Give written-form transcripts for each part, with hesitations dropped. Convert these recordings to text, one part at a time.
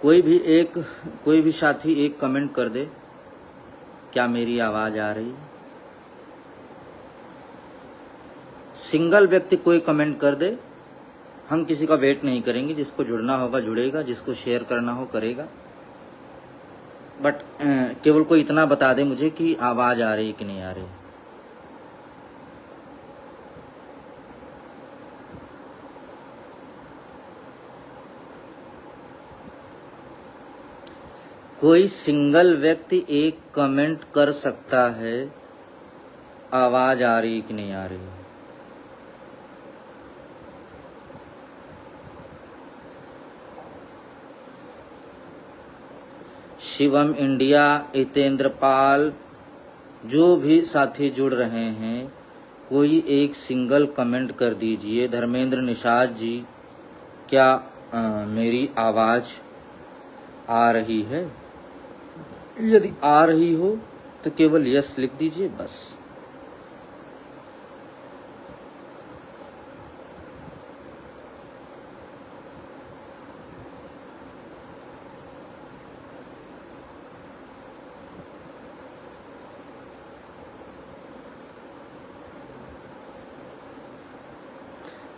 कोई भी साथी एक कमेंट कर दे, क्या मेरी आवाज आ रही है? सिंगल व्यक्ति कोई कमेंट कर दे, हम किसी का वेट नहीं करेंगे। जिसको जुड़ना होगा जुड़ेगा, जिसको शेयर करना हो करेगा। बट केवल कोई इतना बता दे मुझे कि आवाज आ रही कि नहीं आ रही। कोई सिंगल व्यक्ति एक कमेंट कर सकता है, आवाज आ रही कि नहीं आ रही। शिवम इंडिया, हितेंद्र पाल, जो भी साथी जुड़ रहे हैं, कोई एक सिंगल कमेंट कर दीजिए। धर्मेंद्र निषाद जी, क्या मेरी आवाज आ रही है? यदि आ रही हो तो केवल यस लिख दीजिए बस।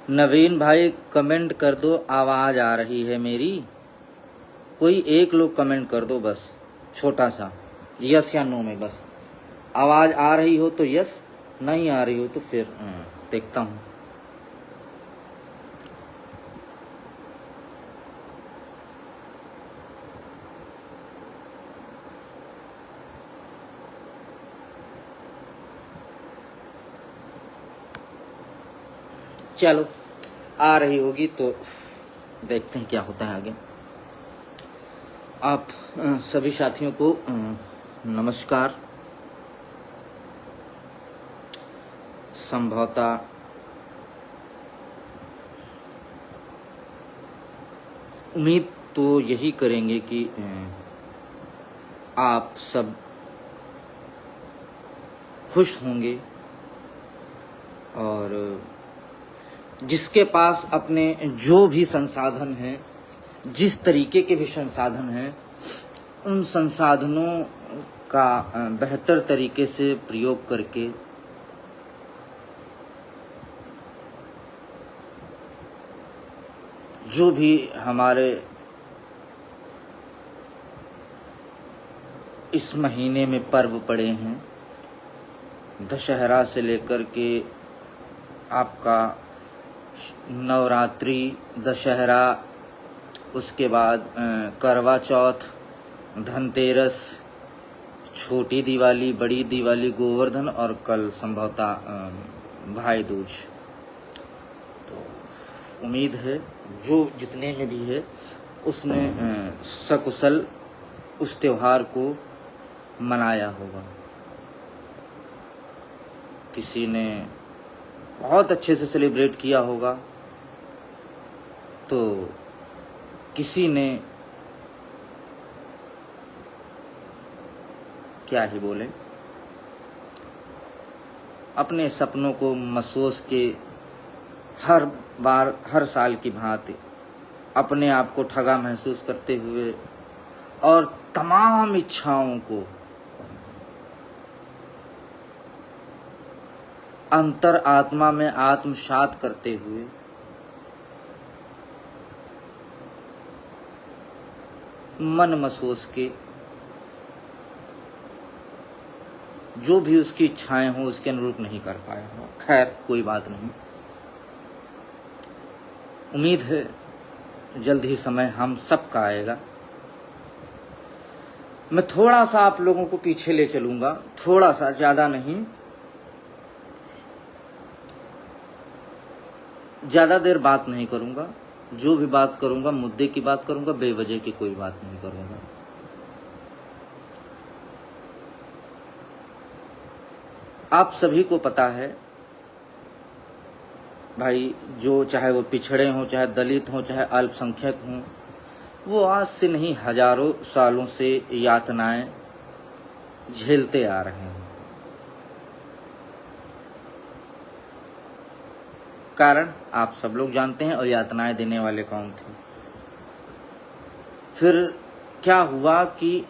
नवीन भाई कमेंट कर दो, आवाज आ रही है मेरी। कोई एक लोग कमेंट कर दो बस, छोटा सा यस या नो में बस। आवाज आ रही हो तो यस, नहीं आ रही हो तो फिर देखता हूं। चलो, आ रही होगी तो देखते हैं क्या होता है आगे। आप सभी साथियों को नमस्कार। संभवतः उम्मीद तो यही करेंगे कि आप सब खुश होंगे और जिसके पास अपने जो भी संसाधन हैं, जिस तरीके के भी संसाधन हैं, उन संसाधनों का बेहतर तरीके से प्रयोग करके जो भी हमारे इस महीने में पर्व पड़े हैं, दशहरा से लेकर के आपका नवरात्रि, दशहरा, उसके बाद करवा चौथ, धनतेरस, छोटी दिवाली, बड़ी दिवाली, गोवर्धन और कल संभवतः भाई दूज। तो उम्मीद है जो जितने में भी है उसने सकुशल उस त्योहार को मनाया होगा। किसी ने बहुत अच्छे से सेलिब्रेट किया होगा, तो किसी ने क्या ही बोले, अपने सपनों को महसूस के हर बार हर साल की भांति अपने आप को ठगा महसूस करते हुए और तमाम इच्छाओं को अंतर आत्मा में आत्मसात करते हुए मन महसूस के जो भी उसकी इच्छाएं हों उसके अनुरूप नहीं कर पाया हो। खैर कोई बात नहीं, उम्मीद है जल्द ही समय हम सबका आएगा। मैं थोड़ा सा आप लोगों को पीछे ले चलूंगा, थोड़ा सा, ज्यादा नहीं। ज्यादा देर बात नहीं करूंगा, जो भी बात करूंगा मुद्दे की बात करूंगा, बेवजह की कोई बात नहीं करूंगा। आप सभी को पता है भाई, जो चाहे वो पिछड़े हों, चाहे दलित हों, चाहे अल्पसंख्यक हों, वो आज से नहीं हजारों सालों से यातनाएं झेलते आ रहे हैं। कारण आप सब लोग जानते हैं, और यातनाएं देने वाले कौन थे। फिर क्या हुआ कि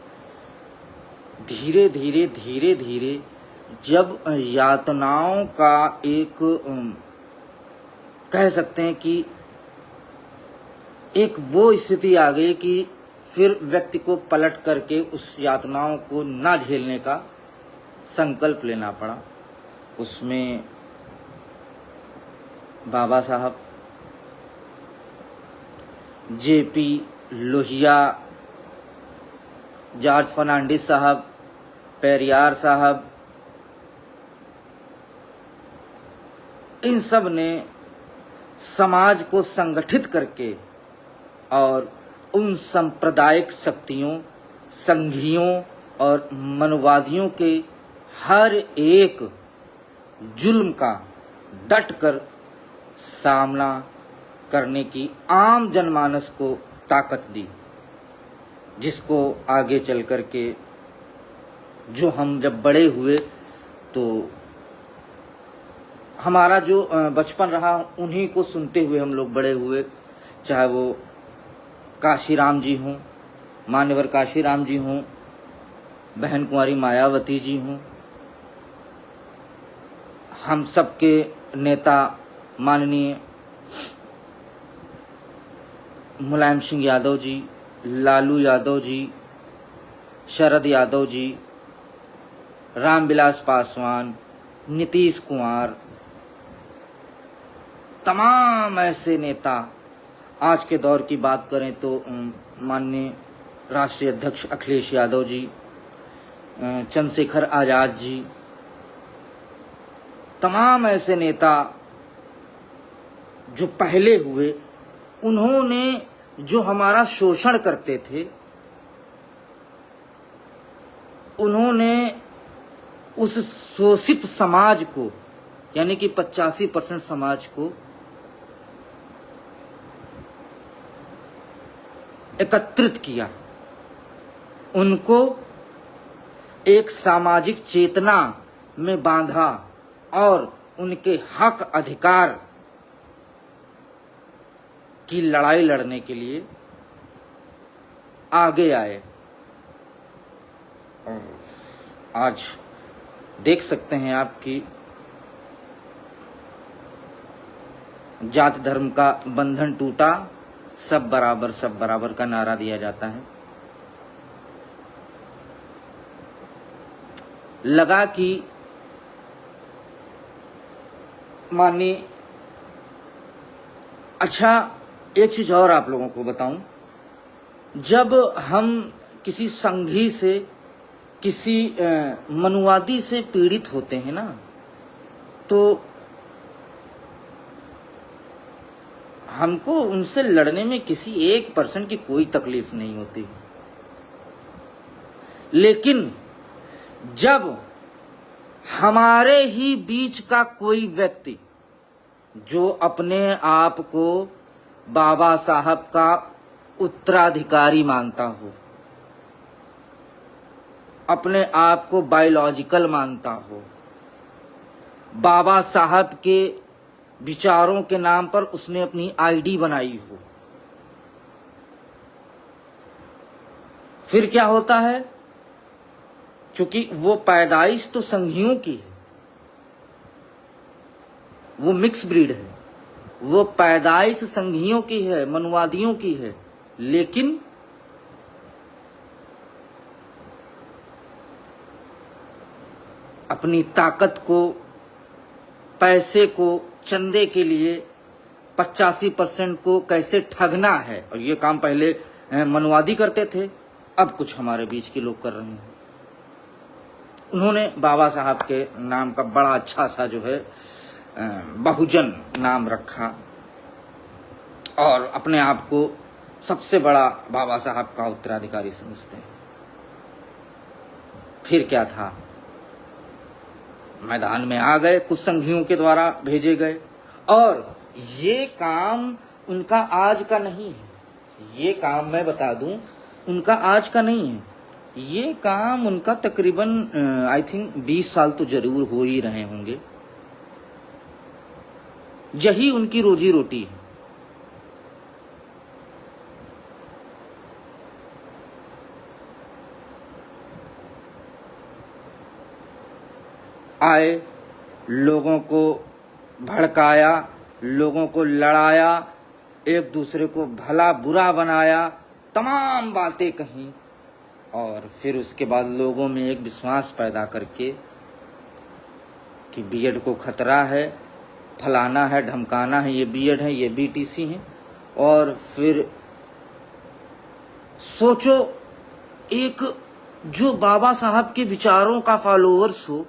धीरे धीरे धीरे धीरे जब यातनाओं का एक कह सकते हैं कि एक वो स्थिति आ गई कि फिर व्यक्ति को पलट करके उस यातनाओं को ना झेलने का संकल्प लेना पड़ा। उसमें बाबा साहब, जेपी लोहिया, जॉर्ज फर्नांडिस साहब, पेरियार साहब, इन सब ने समाज को संगठित करके और उन सांप्रदायिक शक्तियों, संघियों और मनवादियों के हर एक जुल्म का डट कर सामना करने की आम जनमानस को ताकत दी, जिसको आगे चल कर के जो हम जब बड़े हुए तो हमारा जो बचपन रहा उन्हीं को सुनते हुए हम लोग बड़े हुए, चाहे वो काशीराम जी हों, मान्यवर काशीराम जी हों, बहन कुंवारी मायावती जी हों, हम सबके नेता माननीय मुलायम सिंह यादव जी, लालू यादव जी, शरद यादव जी, रामविलास पासवान, नीतीश कुमार, तमाम ऐसे नेता। आज के दौर की बात करें तो माननीय राष्ट्रीय अध्यक्ष अखिलेश यादव जी, चंद्रशेखर आजाद जी, तमाम ऐसे नेता जो पहले हुए, उन्होंने जो हमारा शोषण करते थे, उन्होंने उस शोषित समाज को यानी कि 85% समाज को एकत्रित किया, उनको एक सामाजिक चेतना में बांधा और उनके हक अधिकार की लड़ाई लड़ने के लिए आगे आए। आज देख सकते हैं आप कि जात धर्म का बंधन टूटा, सब बराबर का नारा दिया जाता है। लगा कि मानिए, अच्छा एक चीज और आप लोगों को बताऊं, जब हम किसी संघी से, किसी मनुवादी से पीड़ित होते हैं ना, तो हमको उनसे लड़ने में किसी 1% की कोई तकलीफ नहीं होती। लेकिन जब हमारे ही बीच का कोई व्यक्ति जो अपने आप को बाबा साहब का उत्तराधिकारी मानता हो, अपने आप को बायोलॉजिकल मानता हो, बाबा साहब के विचारों के नाम पर उसने अपनी आईडी बनाई हो, फिर क्या होता है? क्योंकि वो पैदाइश तो संघियों की है, वो मिक्स ब्रीड है, वो पैदाइश संघियों की है, मनुवादियों की है, लेकिन अपनी ताकत को, पैसे को, चंदे के लिए 85% को कैसे ठगना है, और ये काम पहले मनुवादी करते थे, अब कुछ हमारे बीच के लोग कर रहे हैं। उन्होंने बाबा साहब के नाम का बड़ा अच्छा सा जो है बहुजन नाम रखा और अपने आप को सबसे बड़ा बाबा साहब का उत्तराधिकारी समझते हैं। फिर क्या था? मैदान में आ गए, कुछ संघियों के द्वारा भेजे गए, और ये काम उनका आज का नहीं है। ये काम मैं बता दूं, उनका आज का नहीं है। ये काम उनका तकरीबन आई थिंक 20 साल तो जरूर हो ही रहे होंगे। यही उनकी रोजी रोटी है। आए, लोगों को भड़काया, लोगों को लड़ाया, एक दूसरे को भला बुरा बनाया, तमाम बातें कहीं, और फिर उसके बाद लोगों में एक विश्वास पैदा करके कि बीएड को खतरा है, फलाना है, ढमकाना है, ये बीएड है, ये बीटीसी है। और फिर सोचो, एक जो बाबा साहब के विचारों का फॉलोअर्स हो,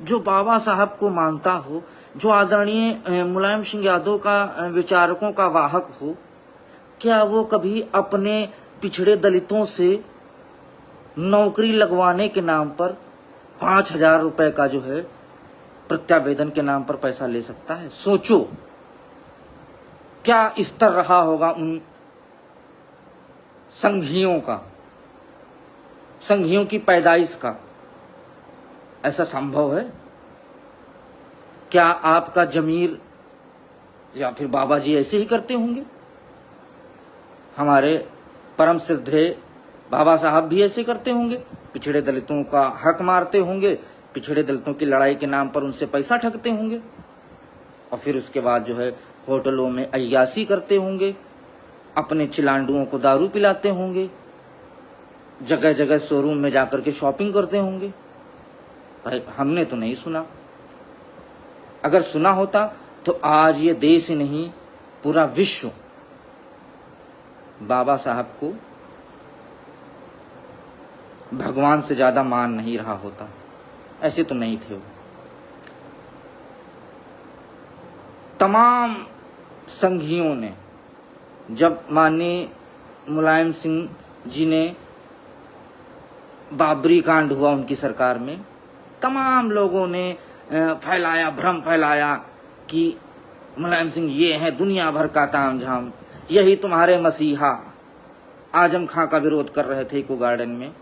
जो बाबा साहब को मानता हो, जो आदरणीय मुलायम सिंह यादव का विचारकों का वाहक हो, क्या वो कभी अपने पिछड़े दलितों से नौकरी लगवाने के नाम पर 5,000 रुपए का जो है प्रत्यावेदन के नाम पर पैसा ले सकता है? सोचो क्या स्तर रहा होगा उन संघियों का, संघियों की पैदाइश का। ऐसा संभव है? क्या आपका जमीर या फिर बाबा जी ऐसे ही करते होंगे? हमारे परम श्रद्धेय बाबा साहब भी ऐसे करते होंगे, पिछड़े दलितों का हक मारते होंगे, पिछड़े दलितों की लड़ाई के नाम पर उनसे पैसा ठगते होंगे, और फिर उसके बाद जो है होटलों में अय्यासी करते होंगे, अपने चिलांडुओं को दारू पिलाते होंगे, जगह जगह शोरूम में जाकर के शॉपिंग करते होंगे। भाई हमने तो नहीं सुना। अगर सुना होता तो आज ये देश ही नहीं, पूरा विश्व बाबा साहब को भगवान से ज्यादा मान नहीं रहा होता। ऐसे तो नहीं थे वो। तमाम संघियों ने, जब माननीय मुलायम सिंह जी ने बाबरी कांड हुआ उनकी सरकार में, तमाम लोगों ने फैलाया, भ्रम फैलाया कि मुलायम सिंह ये है दुनिया भर का तामझाम, यही तुम्हारे मसीहा। आजम खां का विरोध कर रहे थे इको गार्डन में।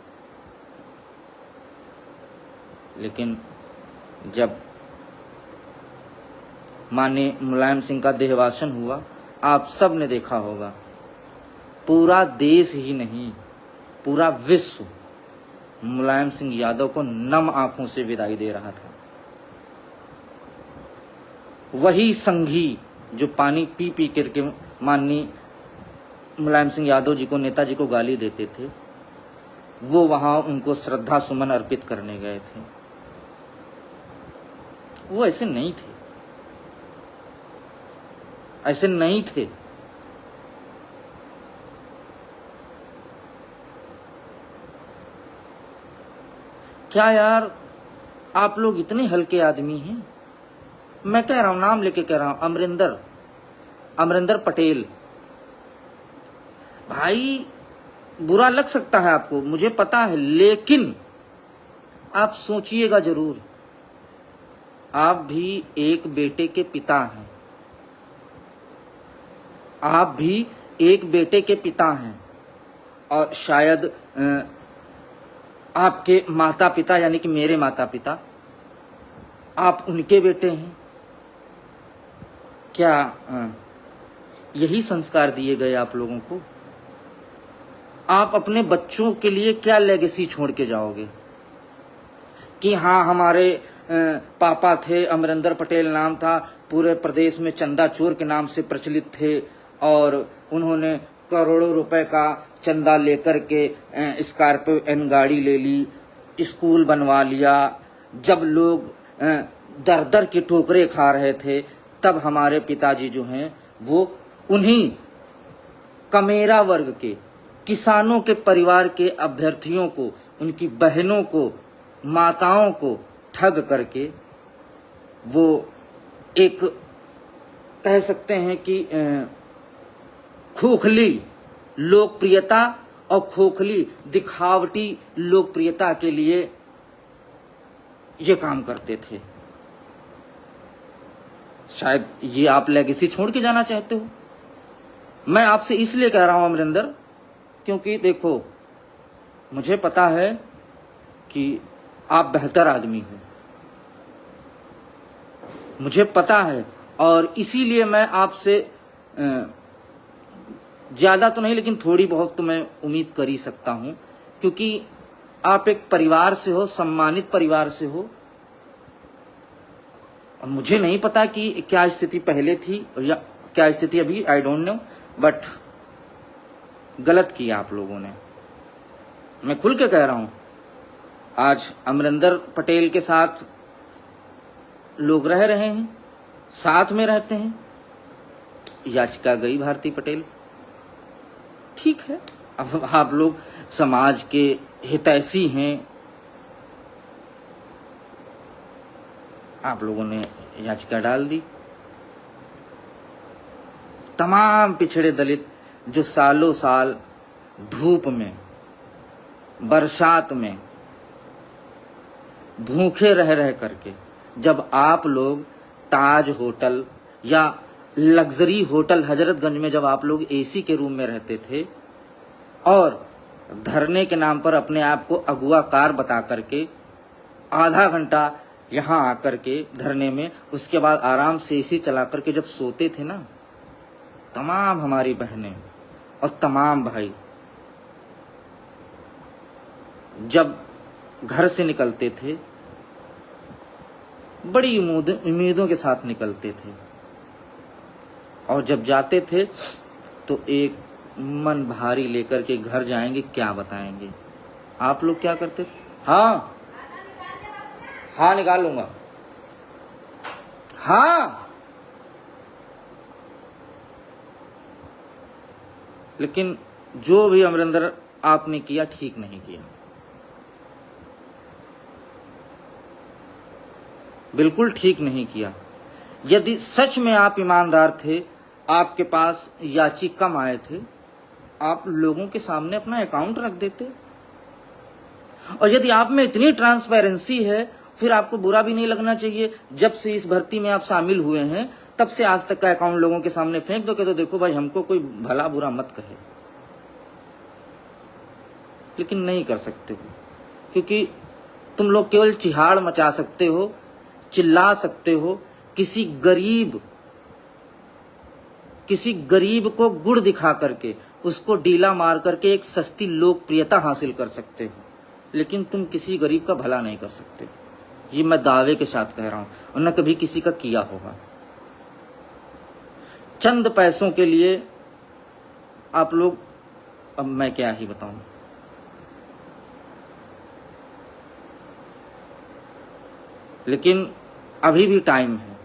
लेकिन जब माननीय मुलायम सिंह का देहवासन हुआ, आप सब ने देखा होगा, पूरा देश ही नहीं पूरा विश्व मुलायम सिंह यादव को नम आंखों से विदाई दे रहा था। वही संघी जो पानी पी पी करके माननीय मुलायम सिंह यादव जी को, नेताजी को गाली देते थे, वो वहां उनको श्रद्धा सुमन अर्पित करने गए थे। वो ऐसे नहीं थे, ऐसे नहीं थे। क्या यार, आप लोग इतने हल्के आदमी हैं। मैं कह रहा हूं, नाम लेके कह रहा हूं, अमरिंदर पटेल। भाई बुरा लग सकता है आपको, मुझे पता है, लेकिन आप सोचिएगा जरूर। आप भी एक बेटे के पिता हैं, आप भी एक बेटे के पिता हैं, और शायद आपके माता पिता यानी कि मेरे माता पिता, आप उनके बेटे हैं। क्या यही संस्कार दिए गए आप लोगों को? आप अपने बच्चों के लिए क्या लेगेसी छोड़ के जाओगे कि हाँ हमारे पापा थे, अमरिंदर पटेल नाम था, पूरे प्रदेश में चंदा चोर के नाम से प्रचलित थे, और उन्होंने करोड़ों रुपए का चंदा लेकर के स्कॉर्पियो एन गाड़ी ले ली, स्कूल बनवा लिया। जब लोग दर दर की ठोकरें खा रहे थे, तब हमारे पिताजी जो हैं वो उन्हीं कमेरा वर्ग के, किसानों के परिवार के अभ्यर्थियों को, उनकी बहनों को, माताओं को ठग करके वो एक कह सकते हैं कि खोखली लोकप्रियता और खोखली दिखावटी लोकप्रियता के लिए ये काम करते थे। शायद ये आप लेगेसी छोड़ के जाना चाहते हो। मैं आपसे इसलिए कह रहा हूं अमरिंदर, क्योंकि देखो मुझे पता है कि आप बेहतर आदमी हो, मुझे पता है, और इसीलिए मैं आपसे ज्यादा तो नहीं लेकिन थोड़ी बहुत तो मैं उम्मीद कर ही सकता हूं, क्योंकि आप एक परिवार से हो, सम्मानित परिवार से हो, अब मुझे नहीं पता कि क्या स्थिति पहले थी या क्या स्थिति अभी, आई डोंट नो, बट गलत किया आप लोगों ने। मैं खुल के कह रहा हूं, आज अमरिंदर पटेल के साथ लोग रह रहे हैं, साथ में रहते हैं, याचिका गई भारती पटेल, ठीक है। अब आप लोग समाज के हितैषी हैं, आप लोगों ने याचिका डाल दी। तमाम पिछड़े दलित जो सालों साल धूप में, बरसात में भूखे रह करके, जब आप लोग ताज होटल या लग्जरी होटल हजरतगंज में जब आप लोग एसी के रूम में रहते थे और धरने के नाम पर अपने आप को अगुआ कार बता करके आधा घंटा यहाँ आकर के धरने में, उसके बाद आराम से एसी चला करके जब सोते थे ना, तमाम हमारी बहनें और तमाम भाई जब घर से निकलते थे बड़ी उम्मीदों के साथ निकलते थे और जब जाते थे तो एक मन भारी लेकर के घर जाएंगे, क्या बताएंगे। आप लोग क्या करते थे? हाँ हाँ निकाल लूंगा, हाँ। लेकिन जो भी अमरिंदर आपने किया ठीक नहीं किया, बिल्कुल ठीक नहीं किया। यदि सच में आप ईमानदार थे, आपके पास याची कम आए थे, आप लोगों के सामने अपना अकाउंट रख देते। और यदि आप में इतनी ट्रांसपेरेंसी है, फिर आपको बुरा भी नहीं लगना चाहिए। जब से इस भर्ती में आप शामिल हुए हैं तब से आज तक का अकाउंट लोगों के सामने फेंक दो, तो देखो भाई हमको कोई भला बुरा मत कहे। लेकिन नहीं कर सकते हो, क्योंकि तुम लोग केवल चिहाड़ मचा सकते हो, चिल्ला सकते हो, किसी गरीब को गुड़ दिखा करके, उसको डीला मार करके एक सस्ती लोकप्रियता हासिल कर सकते हो, लेकिन तुम किसी गरीब का भला नहीं कर सकते। ये मैं दावे के साथ कह रहा हूं, और न कभी किसी का किया होगा। चंद पैसों के लिए आप लोग, अब मैं क्या ही बताऊं। लेकिन अभी भी टाइम है।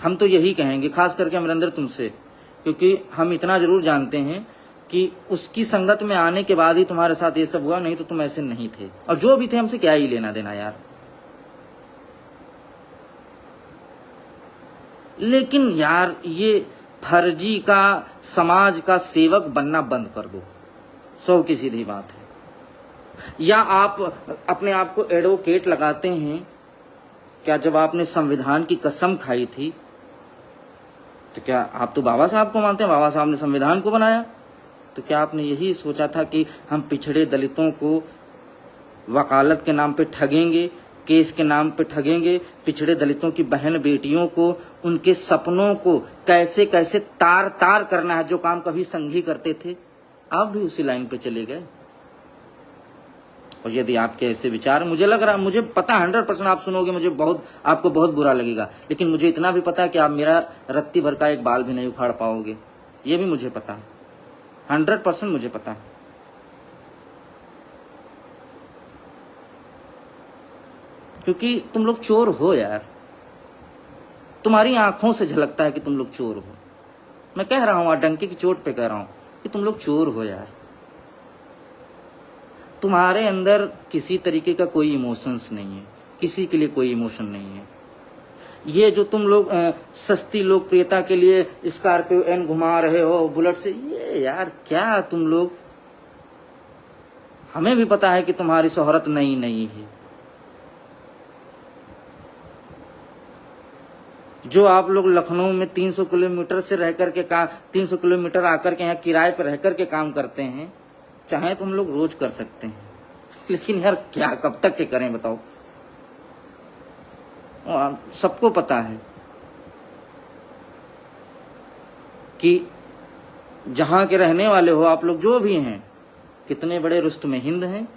हम तो यही कहेंगे, खास करके अमरिंदर तुमसे, क्योंकि हम इतना जरूर जानते हैं कि उसकी संगत में आने के बाद ही तुम्हारे साथ ये सब हुआ, नहीं तो तुम ऐसे नहीं थे। और जो भी थे हमसे क्या ही लेना देना यार। लेकिन यार ये फर्जी का समाज का सेवक बनना बंद कर दो, सौ की सीधी बात है। या आप अपने आप को एडवोकेट लगाते हैं क्या? जब आपने संविधान की कसम खाई थी तो क्या आप तो बाबा साहब को मानते हैं? बाबा साहब ने संविधान को बनाया, तो क्या आपने यही सोचा था कि हम पिछड़े दलितों को वकालत के नाम पे ठगेंगे, केस के नाम पे ठगेंगे, पिछड़े दलितों की बहन बेटियों को, उनके सपनों को कैसे कैसे तार तार करना है, जो काम कभी संघी करते थे, आप भी उसी लाइन पे चले गए। और यदि आपके ऐसे विचार, मुझे लग रहा, मुझे पता 100% आप सुनोगे, मुझे आपको बहुत बुरा लगेगा, लेकिन मुझे इतना भी पता है कि आप मेरा रत्ती भर का एक बाल भी नहीं उखाड़ पाओगे, ये भी मुझे पता है, 100% मुझे पता है। क्योंकि तुम लोग चोर हो यार, तुम्हारी आंखों से झलकता है कि तुम लोग चोर हो। मैं कह रहा हूं, डंके की चोट पे कह रहा हूं कि तुम लोग चोर हो यार। तुम्हारे अंदर किसी तरीके का कोई इमोशंस नहीं है, किसी के लिए कोई इमोशन नहीं है। ये जो तुम लोग सस्ती लोकप्रियता के लिए स्कॉर्पियो एन घुमा रहे हो बुलेट से, ये यार क्या तुम लोग, हमें भी पता है कि तुम्हारी शोहरत नई नहीं है। जो आप लोग लखनऊ में 300 किलोमीटर से रह करके 300 किलोमीटर आकर के यहाँ किराए पर रह करके काम करते हैं, चाहे तुम लोग रोज कर सकते हैं, लेकिन यार क्या कब तक के करें बताओ। सबको पता है कि जहां के रहने वाले हो आप लोग, जो भी हैं, कितने बड़े रुस्तम हिंद हैं,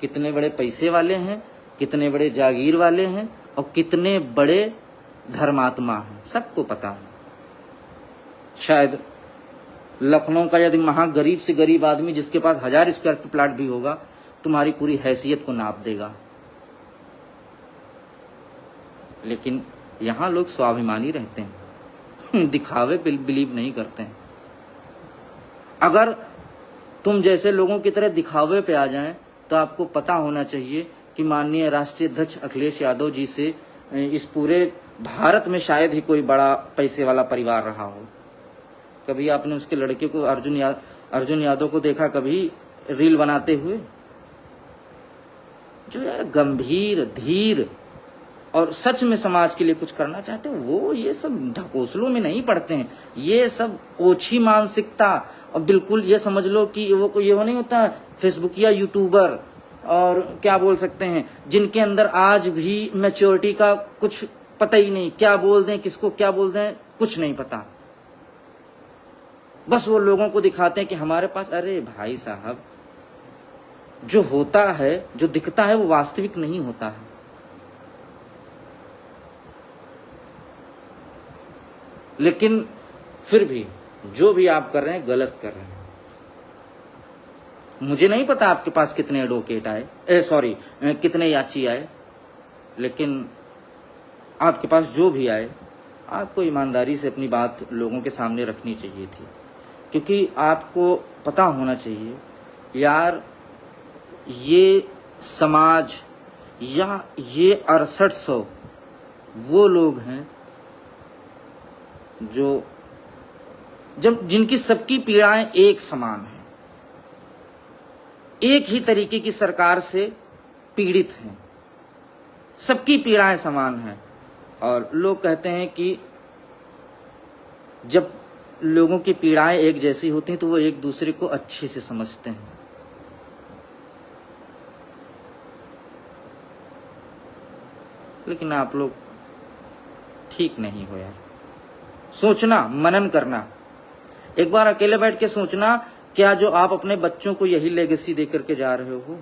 कितने बड़े पैसे वाले हैं, कितने बड़े जागीर वाले हैं, और कितने बड़े धर्मात्मा है, सबको पता है। शायद लखनऊ का यदि महागरीब से गरीब आदमी जिसके पास 1000 स्क्वायर फीट प्लाट भी होगा, तुम्हारी पूरी हैसियत को नाप देगा। लेकिन यहां लोग स्वाभिमानी रहते हैं, दिखावे पे बिलीव नहीं करते हैं। अगर तुम जैसे लोगों की तरह दिखावे पे आ जाएं तो आपको पता होना चाहिए कि माननीय राष्ट्रीय अध्यक्ष अखिलेश यादव जी से इस पूरे भारत में शायद ही कोई बड़ा पैसे वाला परिवार रहा हो। कभी आपने उसके लड़के को अर्जुन यादव को देखा कभी रील बनाते हुए? जो यार गंभीर, धीर और सच में समाज के लिए कुछ करना चाहते हैं, वो ये सब ढकोसलों में नहीं पड़ते हैं। ये सब ओछी मानसिकता, और बिल्कुल ये समझ लो कि वो नहीं होता फेसबुक या यूट्यूबर और क्या बोल सकते हैं, जिनके अंदर आज भी मैच्योरिटी का कुछ पता ही नहीं, क्या बोल दें, किसको क्या बोल दें, कुछ नहीं पता। बस वो लोगों को दिखाते हैं कि हमारे पास, अरे भाई साहब, जो होता है, जो दिखता है, वो वास्तविक नहीं होता है। लेकिन फिर भी जो भी आप कर रहे हैं गलत कर रहे हैं। मुझे नहीं पता आपके पास कितने एडवोकेट आए, कितने याची आए, लेकिन आपके पास जो भी आए, आपको ईमानदारी से अपनी बात लोगों के सामने रखनी चाहिए थी। क्योंकि आपको पता होना चाहिए यार, ये समाज या ये 6800 वो लोग हैं जो जिनकी सबकी पीड़ाएं एक समान हैं, एक ही तरीके की सरकार से पीड़ित हैं, सबकी पीड़ाएं समान हैं। और लोग कहते हैं कि जब लोगों की पीड़ाएं एक जैसी होती हैं तो वो एक दूसरे को अच्छे से समझते हैं। लेकिन आप लोग ठीक नहीं हो यार। सोचना, मनन करना, एक बार अकेले बैठ के सोचना, क्या जो आप अपने बच्चों को यही लेगेसी दे करके जा रहे हो?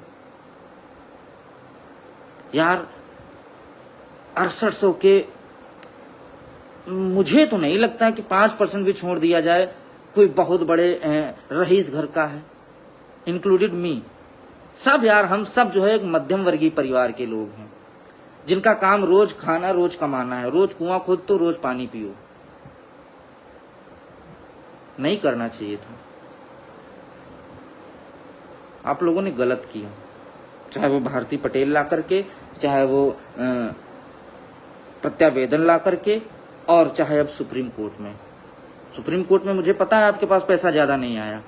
यार 6800 के, मुझे तो नहीं लगता है कि 5% भी छोड़ दिया जाए कोई बहुत बड़े रईस घर का है, इंक्लूडेड मी। सब यार, हम सब जो है एक मध्यम वर्गीय परिवार के लोग हैं, जिनका काम रोज खाना, रोज कमाना है, रोज कुआं खोद तो रोज पानी पियो। नहीं करना चाहिए था। आप लोगों ने गलत किया, चाहे वो भारती पटेल ला करके, चाहे वो प्रत्यावेदन ला करके, और चाहे अब सुप्रीम कोर्ट में मुझे पता है आपके पास पैसा ज्यादा नहीं आया,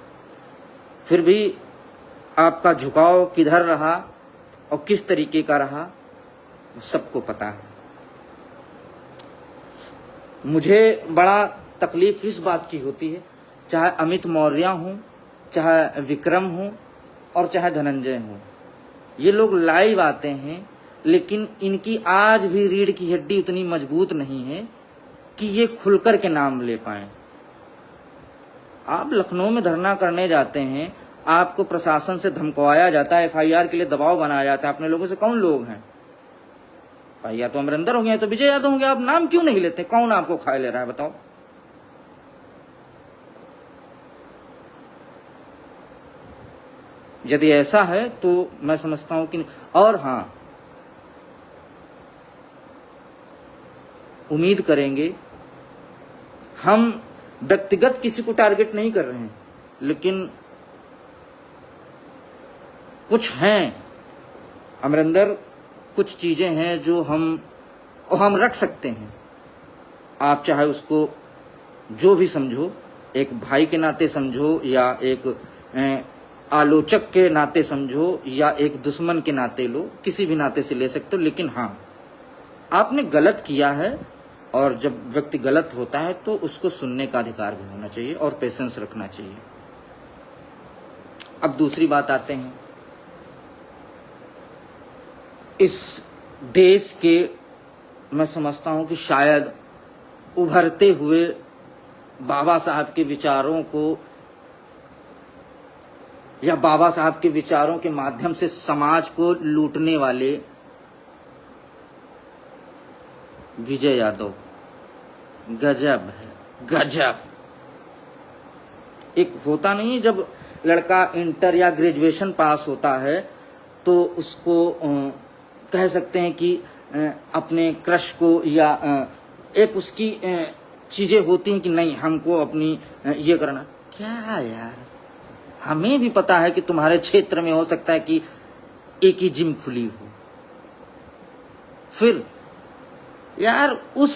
फिर भी आपका झुकाव किधर रहा और किस तरीके का रहा, वो सबको पता है। मुझे बड़ा तकलीफ इस बात की होती है, चाहे अमित मौर्य हूं, चाहे विक्रम हूं, और चाहे धनंजय हूं, ये लोग लाइव आते हैं, लेकिन इनकी आज भी रीढ़ की हड्डी उतनी मजबूत नहीं है कि ये खुलकर के नाम ले पाएं। आप लखनऊ में धरना करने जाते हैं, आपको प्रशासन से धमकवाया जाता है, FIR के लिए दबाव बनाया जाता है। अपने लोगों से कौन लोग हैं? भाई या तो अमरिंदर होंगे या तो विजय यादव होंगे। आप नाम क्यों नहीं लेते? कौन आपको खा ले रहा है बताओ? यदि ऐसा है तो मैं समझता हूं कि, और हाँ, उम्मीद करेंगे, हम व्यक्तिगत किसी को टारगेट नहीं कर रहे हैं, लेकिन कुछ हैं अमरिंदर, कुछ चीजें हैं जो हम रख सकते हैं। आप चाहे उसको जो भी समझो, एक भाई के नाते समझो, या एक आलोचक के नाते समझो, या एक दुश्मन के नाते लो, किसी भी नाते से ले सकते हो। लेकिन हाँ, आपने गलत किया है, और जब व्यक्ति गलत होता है तो उसको सुनने का अधिकार भी होना चाहिए और पेशेंस रखना चाहिए। अब दूसरी बात आते हैं, इस देश के, मैं समझता हूं कि शायद उभरते हुए बाबा साहब के विचारों को, या बाबा साहब के विचारों के माध्यम से समाज को लूटने वाले विजय यादव, गजब है, गजब। एक होता नहीं, जब लड़का इंटर या ग्रेजुएशन पास होता है तो उसको कह सकते हैं कि अपने क्रश को या एक उसकी चीजें होती हैं कि नहीं हमको अपनी ये करना। क्या यार, हमें भी पता है कि तुम्हारे क्षेत्र में हो सकता है कि एक ही जिम खुली हो, फिर यार उस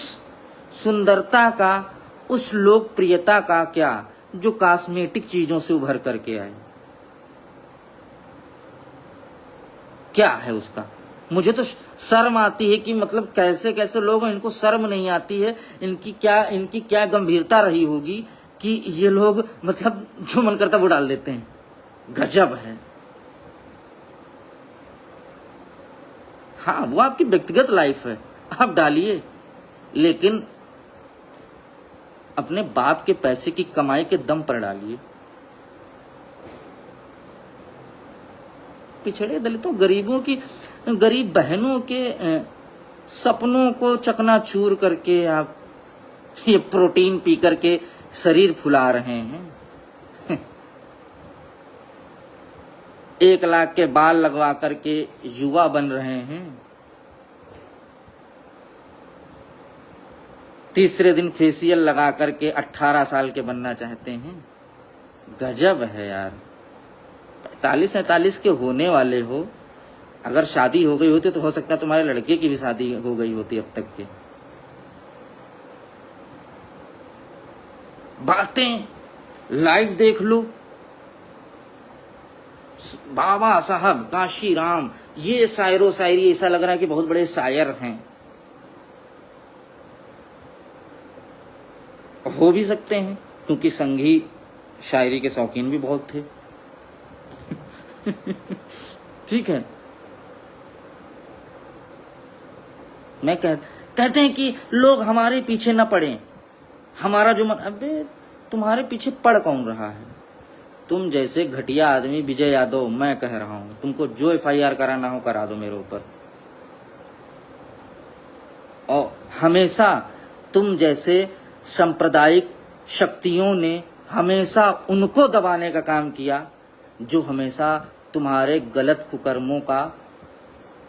सुंदरता का, उस लोकप्रियता का क्या जो कॉस्मेटिक चीजों से उभर करके आए, क्या है उसका? मुझे तो शर्म आती है कि मतलब कैसे कैसे लोग हैं, इनको शर्म नहीं आती है। इनकी क्या गंभीरता रही होगी कि ये लोग मतलब जो मन करता वो डाल देते हैं। गजब है। हाँ, वो आपकी व्यक्तिगत लाइफ है, आप डालिए, लेकिन अपने बाप के पैसे की कमाई के दम पर डालिए। पिछड़े दलितों, गरीबों की, गरीब बहनों के सपनों को चकनाचूर करके आप ये प्रोटीन पी करके शरीर फुला रहे हैं। 1 लाख के बाल लगवा करके युवा बन रहे हैं। तीसरे दिन फेशियल लगा करके 18 साल के बनना चाहते हैं। गजब है यार। 45-47 के होने वाले हो, अगर शादी हो गई होती तो हो सकता है तुम्हारे लड़के की भी शादी हो गई होती अब तक के। बातें लाइव देख लो, बाबा साहब काशी राम, ये शायरो शायरी ऐसा लग रहा है कि बहुत बड़े शायर हैं। हो भी सकते हैं क्योंकि संघी शायरी के शौकीन भी बहुत थे। ठीक है, मैं कहते हैं कि लोग हमारे पीछे न पड़े, हमारा जो मन। अबे तुम्हारे पीछे पड़ कौन रहा है? तुम जैसे घटिया आदमी विजय यादव, मैं कह रहा हूं तुमको जो FIR कराना हो करा दो मेरे ऊपर। और हमेशा तुम जैसे सांप्रदायिक शक्तियों ने हमेशा उनको दबाने का काम किया जो हमेशा तुम्हारे गलत कुकर्मों का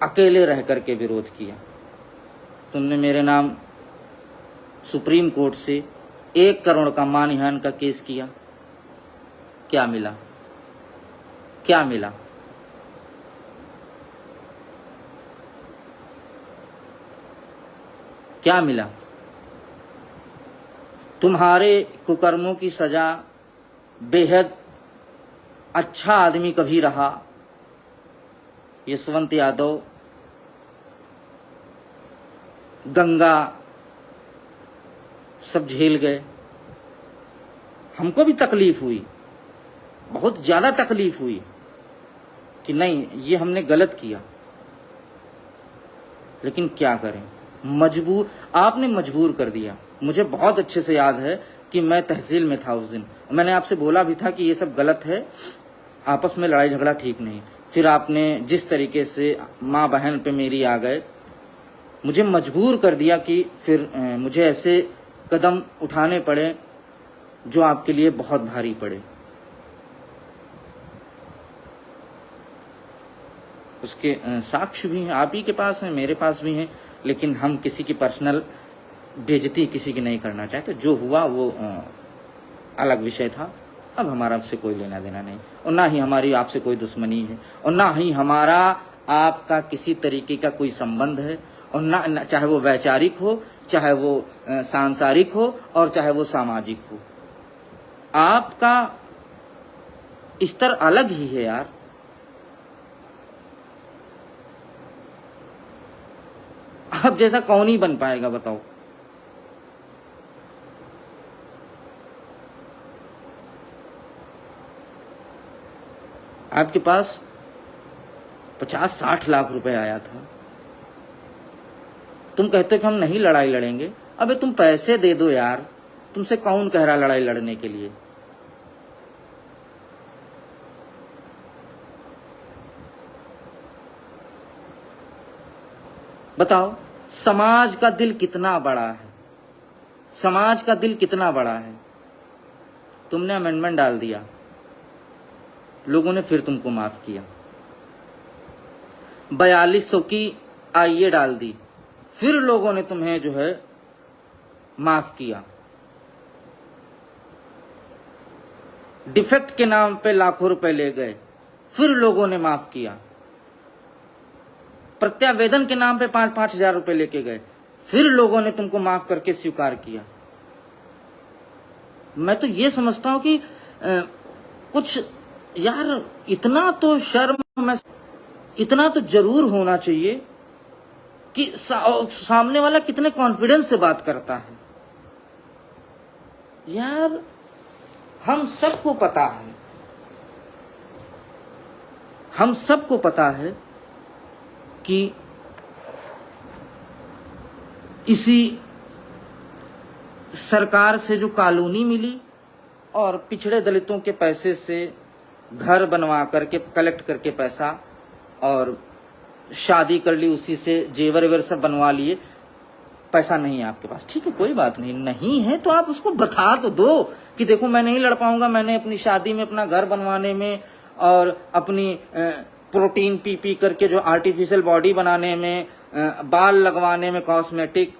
अकेले रह करके विरोध किया। तुमने मेरे नाम सुप्रीम कोर्ट से 1 करोड़ का मानहानि का केस किया, क्या मिला? क्या मिला? क्या मिला? तुम्हारे कुकर्मों की सजा बेहद अच्छा आदमी कभी रहा यशवंत यादव, गंगा, सब झेल गए। हमको भी तकलीफ हुई, बहुत ज्यादा तकलीफ हुई कि नहीं ये हमने गलत किया, लेकिन क्या करें, आपने मजबूर कर दिया। मुझे बहुत अच्छे से याद है कि मैं तहसील में था उस दिन, मैंने आपसे बोला भी था कि ये सब गलत है, आपस में लड़ाई झगड़ा ठीक नहीं। फिर आपने जिस तरीके से माँ बहन पे मेरी आ गए, मुझे मजबूर कर दिया कि फिर मुझे ऐसे कदम उठाने पड़े जो आपके लिए बहुत भारी पड़े। उसके साक्ष्य भी हैं, आप ही के पास हैं, मेरे पास भी हैं, लेकिन हम किसी की पर्सनल बेइज्जती किसी की नहीं करना चाहते। जो हुआ वो अलग विषय था, अब हमारा आपसे कोई लेना देना नहीं, और ना ही हमारी आपसे कोई दुश्मनी है, और ना ही हमारा आपका किसी तरीके का कोई संबंध है, और ना चाहे वो वैचारिक हो, चाहे वो सांसारिक हो, और चाहे वो सामाजिक हो। आपका स्तर अलग ही है यार। आप जैसा कौन ही बन पाएगा बताओ? आपके पास 50-60 लाख रुपए आया था, तुम कहते हो कि हम नहीं लड़ाई लड़ेंगे। अबे तुम पैसे दे दो यार, तुमसे कौन कह रहा लड़ाई लड़ने के लिए? बताओ, समाज का दिल कितना बड़ा है, समाज का दिल कितना बड़ा है। तुमने अमेंडमेंट डाल दिया, लोगों ने फिर तुमको माफ किया। 4200 की आईए डाल दी, फिर लोगों ने तुम्हें जो है माफ किया। डिफेक्ट के नाम पे लाखों रुपए ले गए, फिर लोगों ने माफ किया। प्रत्यावेदन के नाम पे 5-5 हजार रुपए लेके गए, फिर लोगों ने तुमको माफ करके स्वीकार किया। मैं तो ये समझता हूं कि कुछ यार इतना तो शर्म, इतना तो जरूर होना चाहिए कि सामने वाला कितने कॉन्फिडेंस से बात करता है। यार हम सबको पता है, हम सबको पता है कि इसी सरकार से जो कॉलोनी मिली और पिछड़े दलितों के पैसे से घर बनवा करके कलेक्ट करके पैसा और शादी कर ली, उसी से जेवर वेवर सब बनवा लिए। पैसा नहीं है आपके पास, ठीक है कोई बात नहीं, नहीं है तो आप उसको बता तो दो कि देखो मैं नहीं लड़ पाऊंगा, मैंने अपनी शादी में, अपना घर बनवाने में और अपनी प्रोटीन पी पी करके जो आर्टिफिशियल बॉडी बनाने में, बाल लगवाने में, कॉस्मेटिक,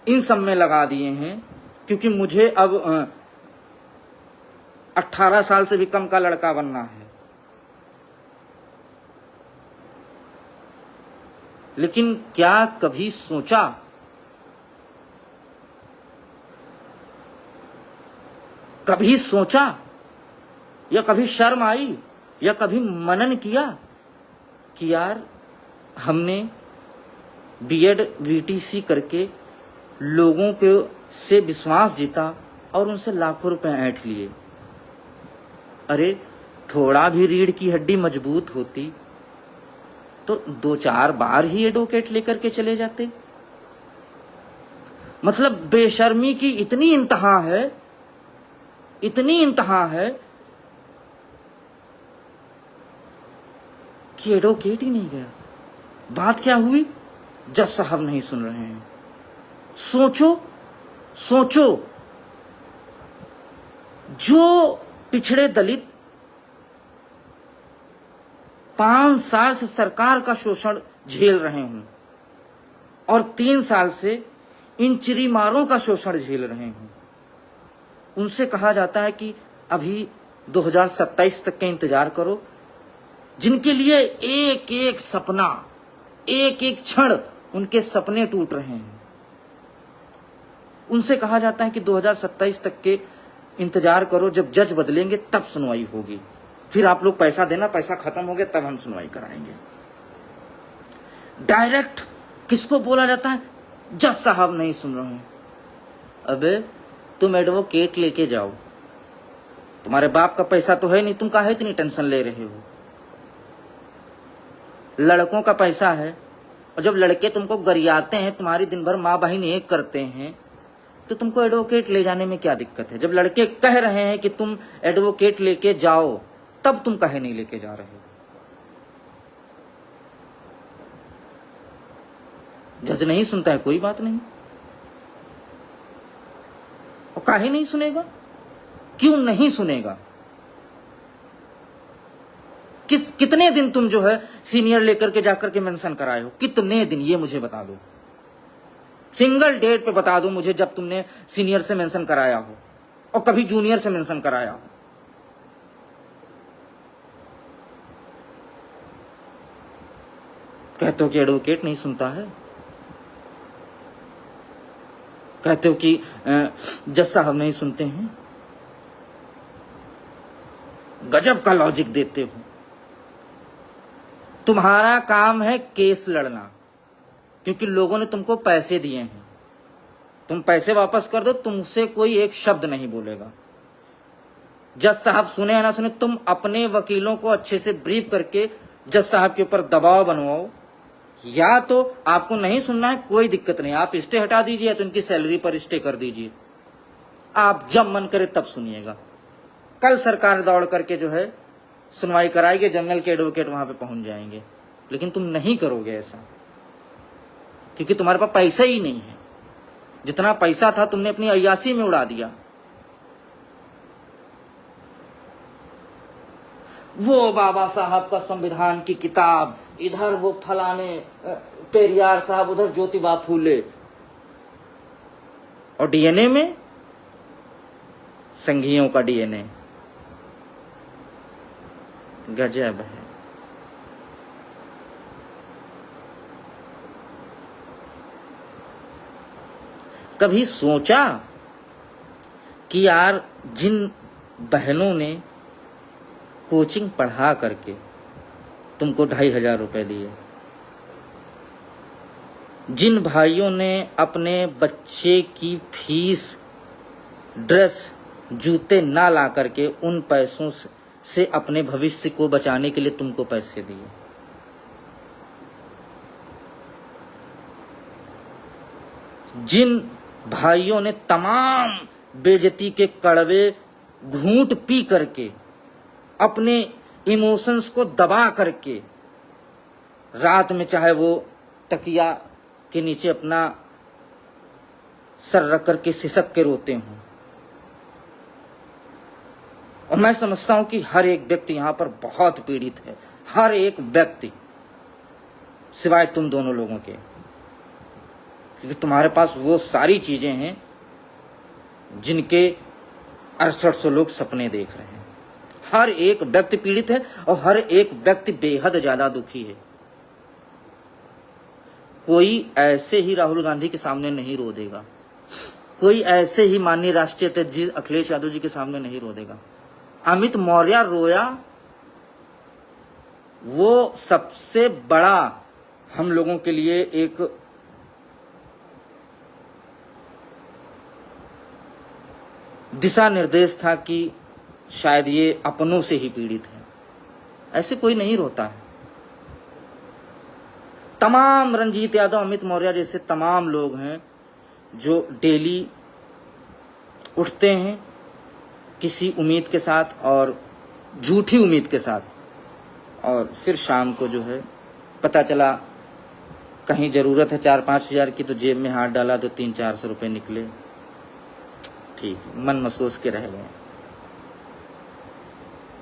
इन सब में लगा दिए हैं, क्योंकि मुझे अब 18 साल से भी कम का लड़का बनना है। लेकिन क्या कभी सोचा, कभी सोचा या कभी शर्म आई या कभी मनन किया कि यार हमने बीएड बीटीसी करके लोगों के से विश्वास जीता और उनसे लाखों रुपए ऐंठ लिए। अरे थोड़ा भी रीढ़ की हड्डी मजबूत होती तो 2-4 बार ही एडवोकेट लेकर के चले जाते। मतलब बेशर्मी की इतनी इंतहा है, इतनी इंतहा है कि एडवोकेट ही नहीं गया। बात क्या हुई, जज साहब नहीं सुन रहे हैं। सोचो सोचो, जो पिछड़े दलित 5 साल से सरकार का शोषण झेल रहे हैं और 3 साल से इन चिरीमारों का शोषण झेल रहे हैं, उनसे कहा जाता है कि अभी 2027 तक का इंतजार करो। जिनके लिए एक एक सपना, एक एक क्षण उनके सपने टूट रहे हैं, उनसे कहा जाता है कि 2027 तक के इंतजार करो, जब जज बदलेंगे तब सुनवाई होगी, फिर आप लोग पैसा देना, पैसा खत्म हो गया तब हम सुनवाई कराएंगे। डायरेक्ट किसको बोला जाता है, जज साहब नहीं सुन रहे हैं। अबे तुम एडवोकेट लेके जाओ, तुम्हारे बाप का पैसा तो है नहीं, तुम काहे इतनी टेंशन ले रहे हो। लड़कों का पैसा है, और जब लड़के तुमको गरियाते हैं, तुम्हारी दिन भर माँ बहन एक करते हैं, तो तुमको एडवोकेट ले जाने में क्या दिक्कत है। जब लड़के कह रहे हैं कि तुम एडवोकेट लेके जाओ, तब तुम काहे नहीं लेके जा रहे हो। जज नहीं सुनता है, कोई बात नहीं, और काहे नहीं सुनेगा, क्यों नहीं सुनेगा। कितने दिन तुम जो है सीनियर लेकर के जाकर के मेंशन कराए हो, कितने दिन, ये मुझे बता दो। सिंगल डेट पे बता दो मुझे जब तुमने सीनियर से मेंशन कराया हो और कभी जूनियर से मेंशन कराया हो। कहते हो कि एडवोकेट नहीं सुनता है, कहते हो कि जज साहब नहीं सुनते हैं। गजब का लॉजिक देते हो। तुम्हारा काम है केस लड़ना, क्योंकि लोगों ने तुमको पैसे दिए हैं, तुम पैसे वापस कर दो, तुमसे कोई एक शब्द नहीं बोलेगा। जज साहब सुने या ना सुने, तुम अपने वकीलों को अच्छे से ब्रीफ करके जज साहब के ऊपर दबाव बनवाओ। या तो आपको नहीं सुनना है, कोई दिक्कत नहीं, आप स्टे हटा दीजिए, तो इनकी सैलरी पर स्टे कर दीजिए, आप जब मन करे तब सुनिएगा। कल सरकार दौड़ करके जो है सुनवाई कराएगी, जनरल के एडवोकेट वहां पे पहुंच जाएंगे। लेकिन तुम नहीं करोगे ऐसा, क्योंकि तुम्हारे पास पैसा ही नहीं है। जितना पैसा था तुमने अपनी अय्यासी में उड़ा दिया। वो बाबा साहब का संविधान की किताब, इधर वो फलाने पेरियार साहब, उधर ज्योतिबा फूले, और डीएनए में संघियों का डीएनए। गजब है। कभी सोचा कि यार जिन बहनों ने कोचिंग पढ़ा करके तुमको 2,500 रुपए दिए, जिन भाइयों ने अपने बच्चे की फीस, ड्रेस, जूते ना ला करके उन पैसों से अपने भविष्य को बचाने के लिए तुमको पैसे दिए, जिन भाइयों ने तमाम बेइज्जती के कड़वे घूंट पी करके अपने इमोशंस को दबा करके रात में चाहे वो तकिया के नीचे अपना सर रख करके सिसक के रोते हों। और मैं समझता हूं कि हर एक व्यक्ति यहां पर बहुत पीड़ित है, हर एक व्यक्ति, सिवाय तुम दोनों लोगों के, क्योंकि तुम्हारे पास वो सारी चीजें हैं जिनके 6800 लोग सपने देख रहे हैं। हर एक व्यक्ति पीड़ित है और हर एक व्यक्ति बेहद ज्यादा दुखी है। कोई ऐसे ही राहुल गांधी के सामने नहीं रो देगा, कोई ऐसे ही माननीय राष्ट्रीय अध्यक्ष अखिलेश यादव जी के सामने नहीं रो देगा। अमित मौर्य रोया, वो सबसे बड़ा हम लोगों के लिए एक दिशा निर्देश था कि शायद ये अपनों से ही पीड़ित है। ऐसे कोई नहीं रोता है। तमाम रंजीत यादव, अमित मौर्य जैसे तमाम लोग हैं जो डेली उठते हैं किसी उम्मीद के साथ और झूठी उम्मीद के साथ, और फिर शाम को जो है पता चला कहीं जरूरत है 4-5 हजार की, तो जेब में हाथ डाला तो 300-400 रुपए निकले। ठीक है, मन महसूस के रह गए।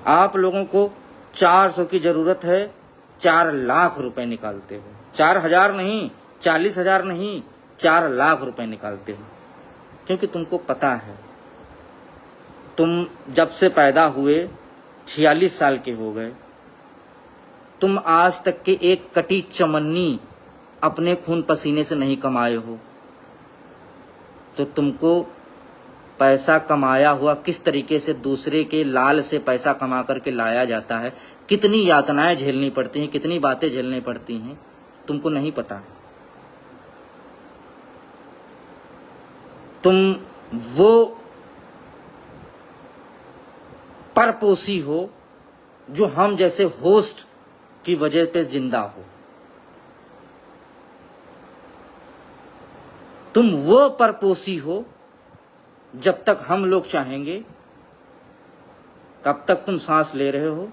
आप लोगों को 400 की जरूरत है, 4 लाख रुपए निकालते हो। 4,000 नहीं, 40,000 नहीं, 4 लाख रुपए निकालते हो, क्योंकि तुमको पता है तुम जब से पैदा हुए 46 साल के हो गए, तुम आज तक के एक कटी चमन्नी अपने खून पसीने से नहीं कमाए हो। तो तुमको पैसा कमाया हुआ किस तरीके से दूसरे के लाल से पैसा कमा करके लाया जाता है, कितनी यातनाएं झेलनी पड़ती हैं, कितनी बातें झेलनी पड़ती हैं, तुमको नहीं पता। तुम वो परपोषी हो जो हम जैसे होस्ट की वजह पे जिंदा हो। तुम वो परपोषी हो जब तक हम लोग चाहेंगे तब तक तुम सांस ले रहे हो।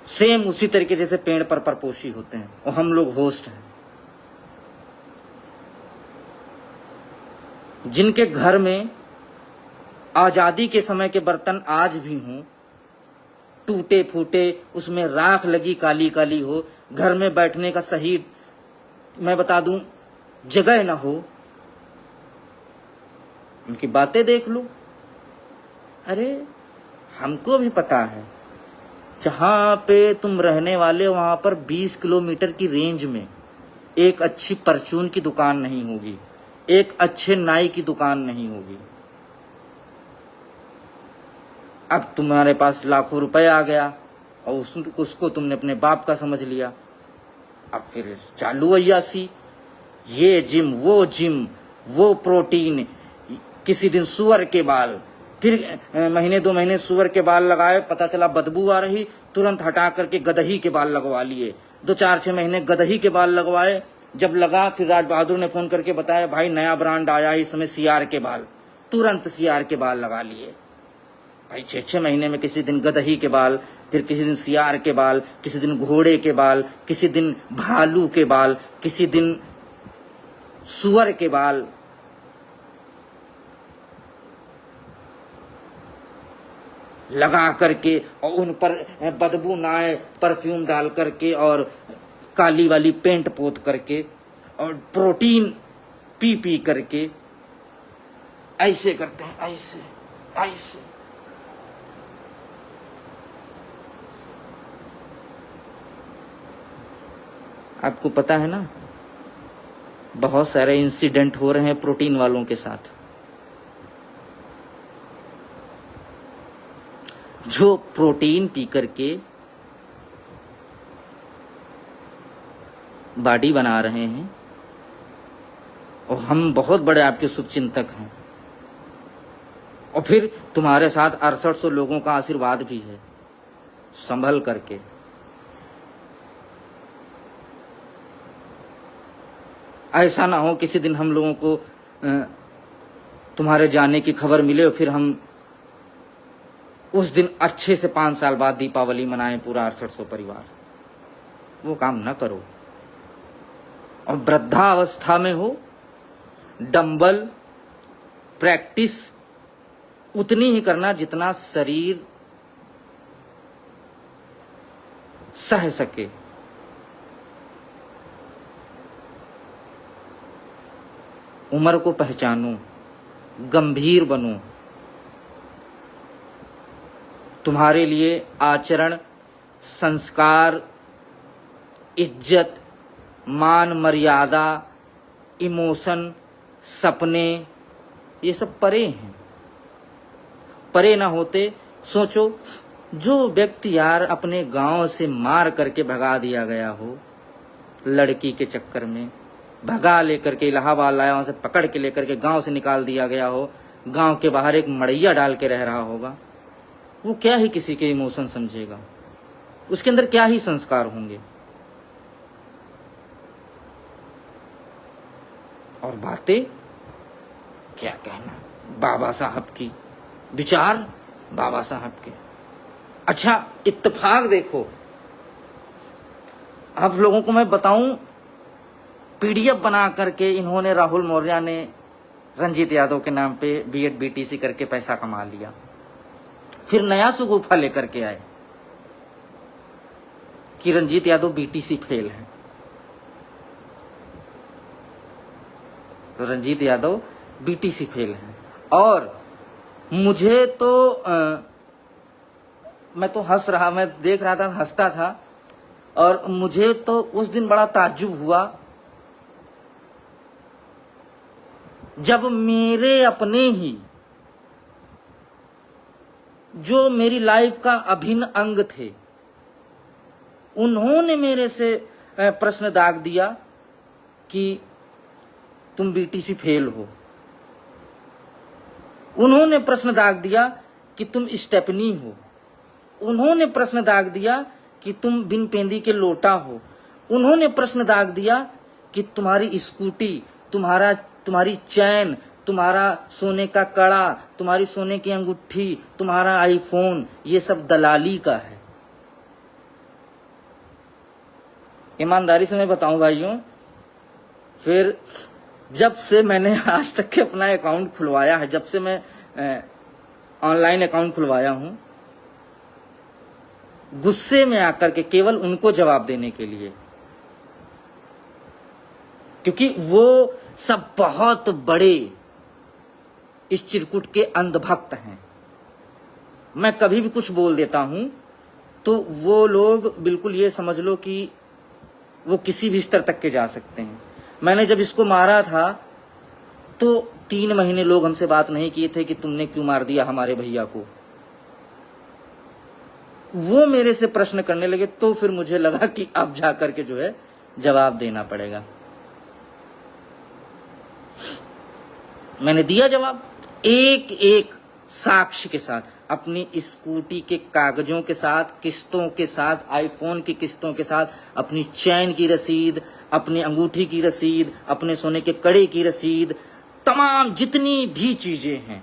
सेम उसी तरीके जैसे पेड़ पर परपोषी होते हैं और हम लोग होस्ट हैं। जिनके घर में आजादी के समय के बर्तन आज भी हों, टूटे फूटे, उसमें राख लगी काली काली हो, घर में बैठने का सही मैं बता दूं जगह ना हो, उनकी बातें देख लो। अरे हमको भी पता है जहां पे तुम रहने वाले वहां पर 20 किलोमीटर की रेंज में एक अच्छी परचून की दुकान नहीं होगी, एक अच्छे नाई की दुकान नहीं होगी। अब तुम्हारे पास लाखों रुपए आ गया और उसको तुमने अपने बाप का समझ लिया। अब फिर चालू अय्यासी, ये जिम, वो प्रोटीन, किसी दिन सुअर के बाल, फिर महीने 2 महीने सुअर के बाल लगाए, पता चला बदबू आ रही, तुरंत हटा करके गदही के बाल लगवा लिए। 2-4-6 महीने गदही के बाल लगवाए, जब लगा फिर राज बहादुर ने फोन करके बताया भाई नया ब्रांड आया है इस समय सियार के बाल, तुरंत सियार के बाल लगा लिए। भाई 6-6 महीने में किसी दिन गदही के बाल, फिर किसी दिन सियार के बाल, किसी दिन घोड़े के बाल, किसी दिन भालू के बाल, किसी दिन सुअर के बाल। लगा करके और उन पर बदबू ना आए परफ्यूम डाल करके और काली वाली पेंट पोत करके और प्रोटीन पी पी करके ऐसे करते हैं, ऐसे ऐसे। आपको पता है ना, बहुत सारे इंसिडेंट हो रहे हैं प्रोटीन वालों के साथ। जो प्रोटीन पी करके बॉडी बना रहे हैं, और हम बहुत बड़े आपके शुभचिंतक हैं, और फिर तुम्हारे साथ 6800 लोगों का आशीर्वाद भी है, संभल करके। ऐसा ना हो किसी दिन हम लोगों को तुम्हारे जाने की खबर मिले और फिर हम उस दिन अच्छे से 5 साल बाद दीपावली मनाएं पूरा 6800 परिवार। वो काम ना करो। और वृद्धावस्था में हो, डंबल प्रैक्टिस उतनी ही करना जितना शरीर सह सके। उम्र को पहचानो, गंभीर बनो। तुम्हारे लिए आचरण, संस्कार, इज्जत, मान मर्यादा, इमोशन, सपने, ये सब परे हैं। परे ना होते, सोचो जो व्यक्ति यार अपने गांव से मार करके भगा दिया गया हो, लड़की के चक्कर में भगा लेकर के इलाहाबाद लाया, वहां से पकड़ के लेकर के गांव से निकाल दिया गया हो, गांव के बाहर एक मड़ैया डाल के रह रहा होगा, वो क्या ही किसी के इमोशन समझेगा, उसके अंदर क्या ही संस्कार होंगे। और बातें क्या कहना बाबा साहब की, विचार बाबा साहब के। अच्छा इत्तेफाक देखो, आप लोगों को मैं बताऊं, पीडीएफ बना करके इन्होंने, राहुल मौर्य ने रंजीत यादव के नाम पे बीएड बीटीसी करके पैसा कमा लिया। फिर नया सुगुफा लेकर के आए कि रंजीत यादव बीटीसी फेल है। तो रंजीत यादव बीटीसी फेल है। और मुझे तो मैं तो हंस रहा, मैं देख रहा था, हंसता था। और मुझे तो उस दिन बड़ा ताज्जुब हुआ जब मेरे अपने ही, जो मेरी लाइफ का अभिन्न अंग थे, उन्होंने मेरे से प्रश्न दाग दिया कि तुम बीटीसी फेल हो। उन्होंने प्रश्न दाग दिया कि तुम स्टेपनी हो। उन्होंने प्रश्न दाग दिया कि तुम बिन पेंदी के लोटा हो। उन्होंने प्रश्न दाग दिया कि तुम्हारी स्कूटी, तुम्हारी चैन, तुम्हारा सोने का कड़ा, तुम्हारी सोने की अंगूठी, तुम्हारा आईफोन, ये सब दलाली का है। ईमानदारी से मैं बताऊं भाइयों, फिर जब से मैंने आज तक के अपना अकाउंट खुलवाया है, जब से मैं ऑनलाइन अकाउंट खुलवाया हूं, गुस्से में आकर के केवल उनको जवाब देने के लिए, क्योंकि वो सब बहुत बड़े इस चिरकुट के अंधभक्त हैं। मैं कभी भी कुछ बोल देता हूं तो वो लोग बिल्कुल ये समझ लो कि वो किसी भी स्तर तक के जा सकते हैं। मैंने जब इसको मारा था तो 3 महीने लोग हमसे बात नहीं किए थे कि तुमने क्यों मार दिया हमारे भैया को। वो मेरे से प्रश्न करने लगे, तो फिर मुझे लगा कि अब जा करके जो है जवाब देना पड़ेगा। मैंने दिया जवाब, एक एक साक्ष्य के साथ, अपनी स्कूटी के कागजों के साथ, किस्तों के साथ, आईफोन की किस्तों के साथ, अपनी चैन की रसीद, अपनी अंगूठी की रसीद, अपने सोने के कड़े की रसीद, तमाम जितनी भी चीजें हैं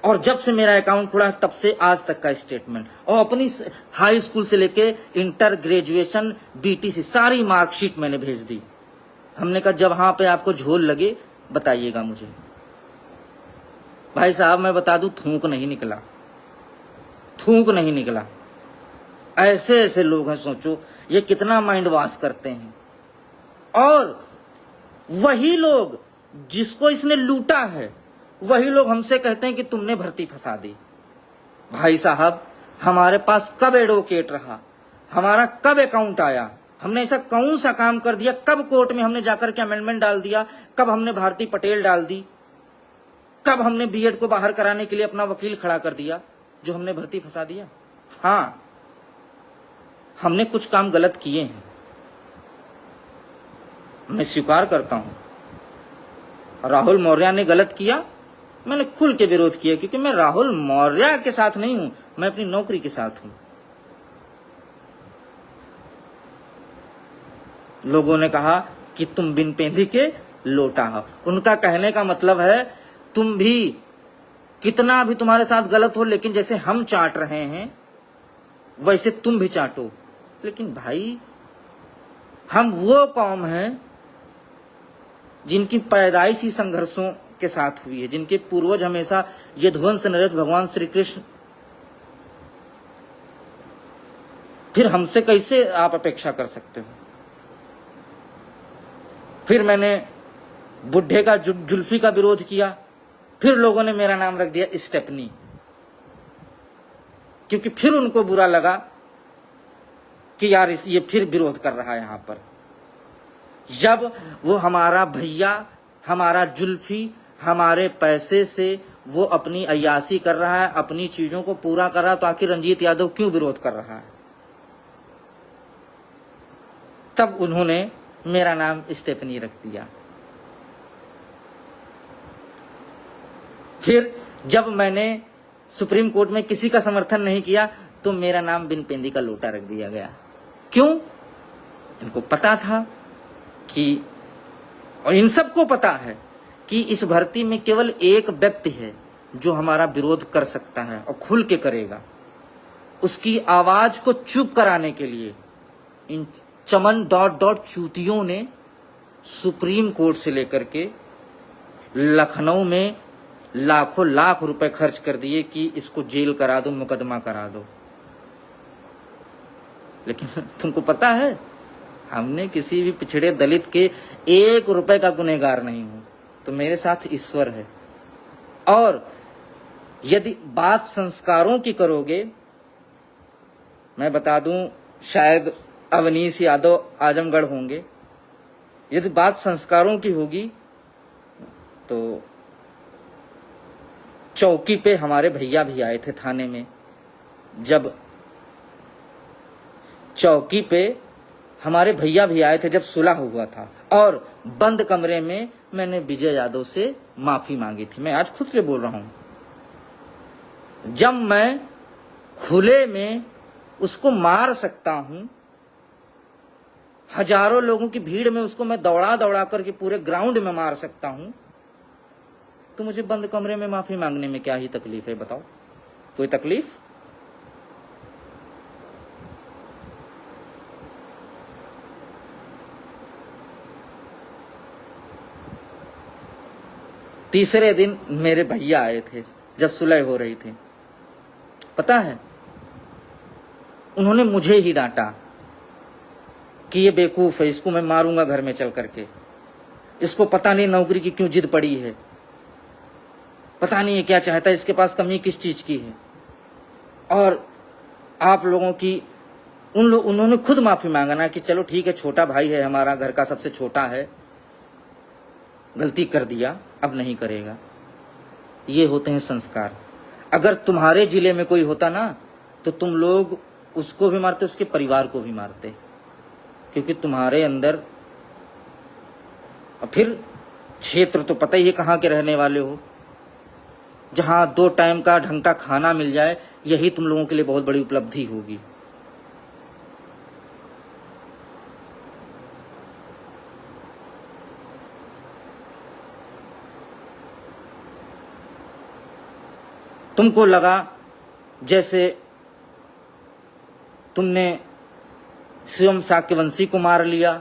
और जब से मेरा अकाउंट खुला है तब से आज तक का स्टेटमेंट, और अपनी हाई स्कूल से लेके इंटर, ग्रेजुएशन, बीटीसी सारी मार्कशीट मैंने भेज दी। हमने कहा जब वहां पे आपको झोल लगे बताइएगा मुझे। भाई साहब मैं बता दूं, थूक नहीं निकला, थूक नहीं निकला। ऐसे ऐसे लोग हैं, सोचो ये कितना माइंड वॉश करते हैं। और वही लोग जिसको इसने लूटा है, वही लोग हमसे कहते हैं कि तुमने भर्ती फंसा दी। भाई साहब हमारे पास कब एडवोकेट रहा, हमारा कब अकाउंट आया, हमने ऐसा कौन सा काम कर दिया, कब कोर्ट में हमने जाकर के अमेंडमेंट डाल दिया, कब हमने भारती पटेल डाल दी, कब हमने बीएड को बाहर कराने के लिए अपना वकील खड़ा कर दिया जो हमने भर्ती फंसा दिया। हाँ, हमने कुछ काम गलत किए हैं, मैं स्वीकार करता हूं। राहुल मौर्य ने गलत किया, मैंने खुल के विरोध किया, क्योंकि मैं राहुल मौर्य के साथ नहीं हूं, मैं अपनी नौकरी के साथ हूं। लोगों ने कहा कि तुम बिन पेंदी के लोटा हो। उनका कहने का मतलब है तुम भी, कितना भी तुम्हारे साथ गलत हो, लेकिन जैसे हम चाट रहे हैं वैसे तुम भी चाटो। लेकिन भाई हम वो कौम हैं जिनकी पैदाइश ही संघर्षों के साथ हुई है, जिनके पूर्वज हमेशा यदुवंश नरेश भगवान श्री कृष्ण, फिर हमसे कैसे आप अपेक्षा कर सकते हो। फिर मैंने बुढ़े का जुल्फी का विरोध किया, फिर लोगों ने मेरा नाम रख दिया स्टेपनी, क्योंकि फिर उनको बुरा लगा कि यार ये फिर विरोध कर रहा है यहां पर। जब वो हमारा भैया, हमारा जुल्फी, हमारे पैसे से वो अपनी अय्यासी कर रहा है, अपनी चीजों को पूरा कर रहा है, तो आखिर रंजीत यादव क्यों विरोध कर रहा है। तब उन्होंने मेरा नाम स्टेफनी रख दिया। फिर जब मैंने सुप्रीम कोर्ट में किसी का समर्थन नहीं किया तो मेरा नाम बिन पेंदी का लोटा रख दिया गया। क्यों? इनको पता था कि, और इन सबको पता है कि इस भर्ती में केवल एक व्यक्ति है जो हमारा विरोध कर सकता है और खुल के करेगा। उसकी आवाज को चुप कराने के लिए इन चमन चूतियों ने सुप्रीम कोर्ट से लेकर के लखनऊ में लाखों लाख रुपए खर्च कर दिए कि इसको जेल करा दो, मुकदमा करा दो। लेकिन तुमको पता है हमने किसी भी पिछड़े दलित के 1 रुपए का गुनहगार नहीं हूं, तो मेरे साथ ईश्वर है। और यदि बात संस्कारों की करोगे, मैं बता दूं शायद अवनीश यादव आजमगढ़ होंगे, यदि बात संस्कारों की होगी तो चौकी पे हमारे भैया भी आए थे थाने में। जब चौकी पे हमारे भैया भी आए थे जब सुलह हुआ था, और बंद कमरे में मैंने विजय यादव से माफी मांगी थी। मैं आज खुद के बोल रहा हूं। जब मैं खुले में उसको मार सकता हूं, हजारों लोगों की भीड़ में उसको मैं दौड़ा दौड़ा करके पूरे ग्राउंड में मार सकता हूं, तो मुझे बंद कमरे में माफी मांगने में क्या ही तकलीफ है बताओ? कोई तकलीफ? तीसरे दिन मेरे भैया आए थे जब सुलह हो रही थी। पता है उन्होंने मुझे ही डांटा कि ये बेवकूफ है, इसको मैं मारूंगा घर में चल करके, इसको पता नहीं नौकरी की क्यों जिद पड़ी है, पता नहीं ये क्या चाहता है, इसके पास कमी किस चीज की है। और आप लोगों की उन्होंने खुद माफी मांगना कि चलो ठीक है, छोटा भाई है हमारा, घर का सबसे छोटा है, गलती कर दिया, अब नहीं करेगा। ये होते हैं संस्कार। अगर तुम्हारे जिले में कोई होता ना तो तुम लोग उसको भी मारते, उसके परिवार को भी मारते, क्योंकि तुम्हारे अंदर, और फिर क्षेत्र तो पता ही है कहाँ के रहने वाले हो, जहां 2 टाइम का ढंग का खाना मिल जाए, यही तुम लोगों के लिए बहुत बड़ी उपलब्धि होगी। तुमको लगा जैसे तुमने शिवम साक्यवंशी को मार लिया,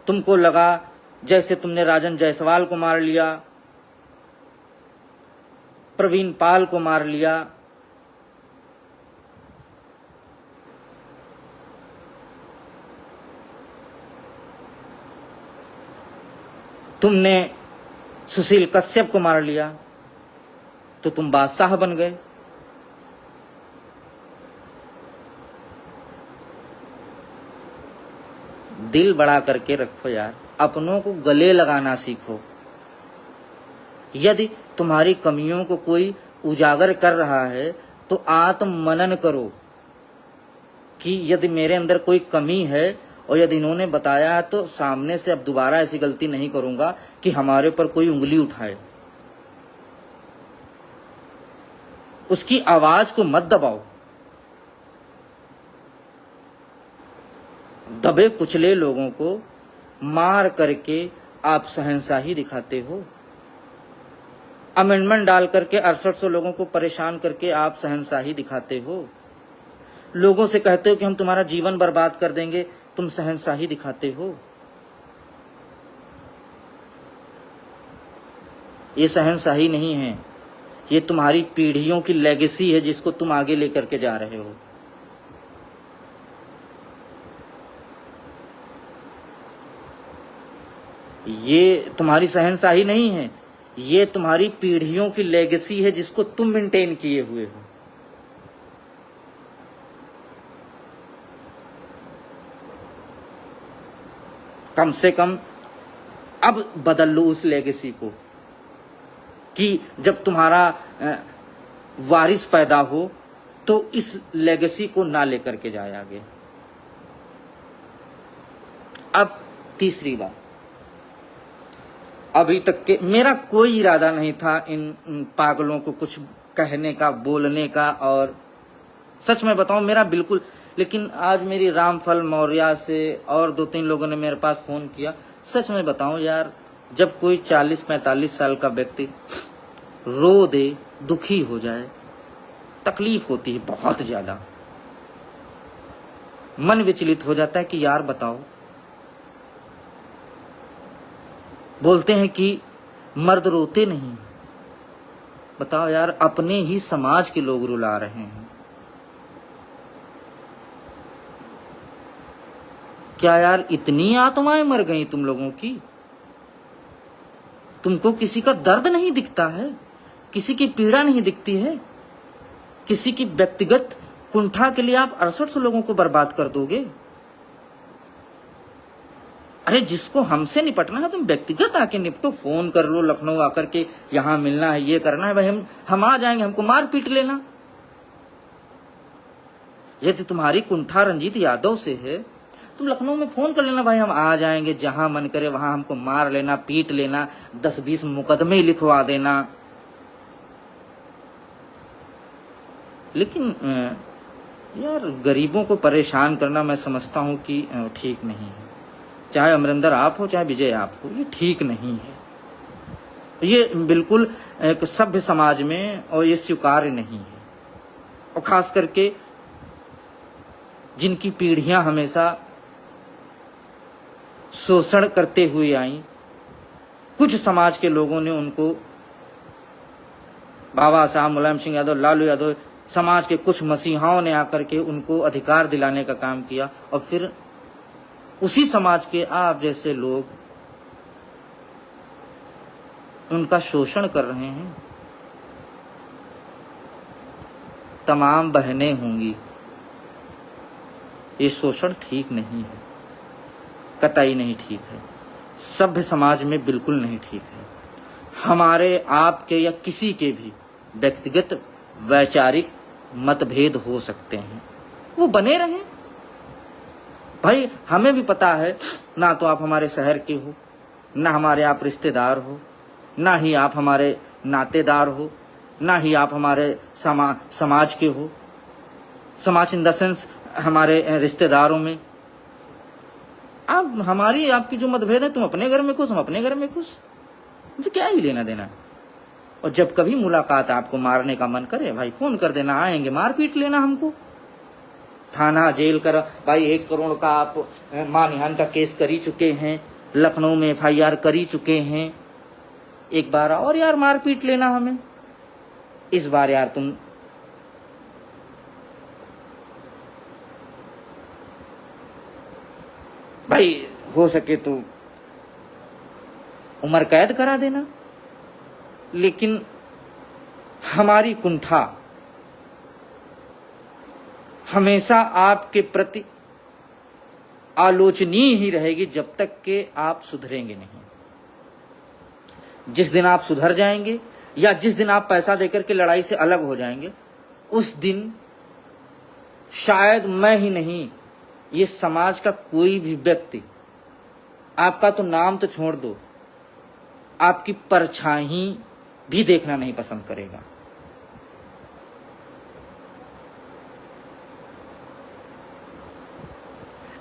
तुमको लगा जैसे तुमने राजन जायसवाल को मार लिया, प्रवीण पाल को मार लिया। तुमने सुशील कश्यप को मार लिया तो तुम बादशाह बन गए। दिल बड़ा करके रखो यार, अपनों को गले लगाना सीखो। यदि तुम्हारी कमियों को कोई उजागर कर रहा है तो आत्म मनन करो कि यदि मेरे अंदर कोई कमी है और यदि इन्होंने बताया है तो सामने से अब दोबारा ऐसी गलती नहीं करूंगा कि हमारे पर कोई उंगली उठाए। उसकी आवाज को मत दबाओ। दबे कुचले लोगों को मार करके आप शहंशाही दिखाते हो। अमेंडमेंट डाल करके 6800 लोगों को परेशान करके आप शहंशाही दिखाते हो। लोगों से कहते हो कि हम तुम्हारा जीवन बर्बाद कर देंगे, तुम शहंशाही दिखाते हो। ये शहंशाही नहीं है, ये तुम्हारी पीढ़ियों की लेगेसी है जिसको तुम आगे लेकर के जा रहे हो। ये तुम्हारी शहंशाही नहीं है, ये तुम्हारी पीढ़ियों की लेगेसी है जिसको तुम मेंटेन किए हुए हो। कम से कम अब बदल लो उस लेगेसी को कि जब तुम्हारा वारिस पैदा हो तो इस लेगेसी को ना लेकर के जाए आगे। अब तीसरी बात, अभी तक के मेरा कोई इरादा नहीं था इन पागलों को कुछ कहने का, बोलने का, और सच में बताऊं मेरा बिल्कुल, लेकिन आज मेरी रामफल मौर्य से और 2-3 लोगों ने मेरे पास फोन किया। सच में बताऊं यार, जब कोई 40-45 साल का व्यक्ति रो दे, दुखी हो जाए, तकलीफ होती है बहुत ज्यादा, मन विचलित हो जाता है कि यार बताओ। बोलते हैं कि मर्द रोते नहीं, बताओ यार, अपने ही समाज के लोग रुला रहे हैं। क्या यार इतनी आत्माएं मर गई तुम लोगों की? तुमको किसी का दर्द नहीं दिखता है, किसी की पीड़ा नहीं दिखती है, किसी की व्यक्तिगत कुंठा के लिए आप 6800 लोगों को बर्बाद कर दोगे। अरे जिसको हमसे निपटना है तुम व्यक्तिगत आके निपटो, फोन कर लो, लखनऊ आकर के यहां मिलना है, ये करना है, भाई हम आ जाएंगे, हमको मार पीट लेना। यदि तुम्हारी कुंठा रंजीत यादव से है, तुम लखनऊ में फोन कर लेना, भाई हम आ जाएंगे, जहां मन करे वहां हमको मार लेना, पीट लेना, 10-20 मुकदमे लिखवा देना। लेकिन यार गरीबों को परेशान करना मैं समझता हूं कि ठीक नहीं है। चाहे अमरिंदर आप हो, चाहे विजय आप हो, ये ठीक नहीं है। ये बिल्कुल एक सभ्य समाज में और ये स्वीकार्य नहीं है। और खास करके जिनकी पीढ़ियां हमेशा शोषण करते हुए आई, कुछ समाज के लोगों ने उनको, बाबा साहब, मुलायम सिंह यादव, लालू यादव, समाज के कुछ मसीहाओं ने आकर के उनको अधिकार दिलाने का काम किया, और फिर उसी समाज के आप जैसे लोग उनका शोषण कर रहे हैं। तमाम बहनें होंगी, ये शोषण ठीक नहीं है, कतई नहीं ठीक है, सभ्य समाज में बिल्कुल नहीं ठीक है। हमारे, आपके या किसी के भी व्यक्तिगत वैचारिक मतभेद हो सकते हैं, वो बने रहें भाई। हमें भी पता है ना, तो आप हमारे शहर के हो, ना हमारे आप रिश्तेदार हो, ना ही आप हमारे नातेदार हो, ना ही आप हमारे समाज के हो। समाज इन द सेंस हमारे रिश्तेदारों में। आप हमारी आपकी जो मतभेद है, तुम अपने घर में खुश, हम अपने घर में खुश, मुझे क्या ही लेना देना। और जब कभी मुलाकात आपको मारने का मन करे भाई फोन कर देना, आएंगे, मार पीट लेना हमको। थाना जेल कर भाई, 1 करोड़ का आप मानहानि का केस कर ही चुके हैं, लखनऊ में FIR कर ही चुके हैं, एक बार और यार मार पीट लेना हमें। इस बार यार तुम भाई हो सके तो उम्र कैद करा देना, लेकिन हमारी कुंठा हमेशा आपके प्रति आलोचनीय ही रहेगी जब तक कि आप सुधरेंगे नहीं। जिस दिन आप सुधर जाएंगे या जिस दिन आप पैसा देकर के लड़ाई से अलग हो जाएंगे, उस दिन शायद मैं ही नहीं, ये समाज का कोई भी व्यक्ति, आपका तो नाम तो छोड़ दो, आपकी परछाई भी देखना नहीं पसंद करेगा।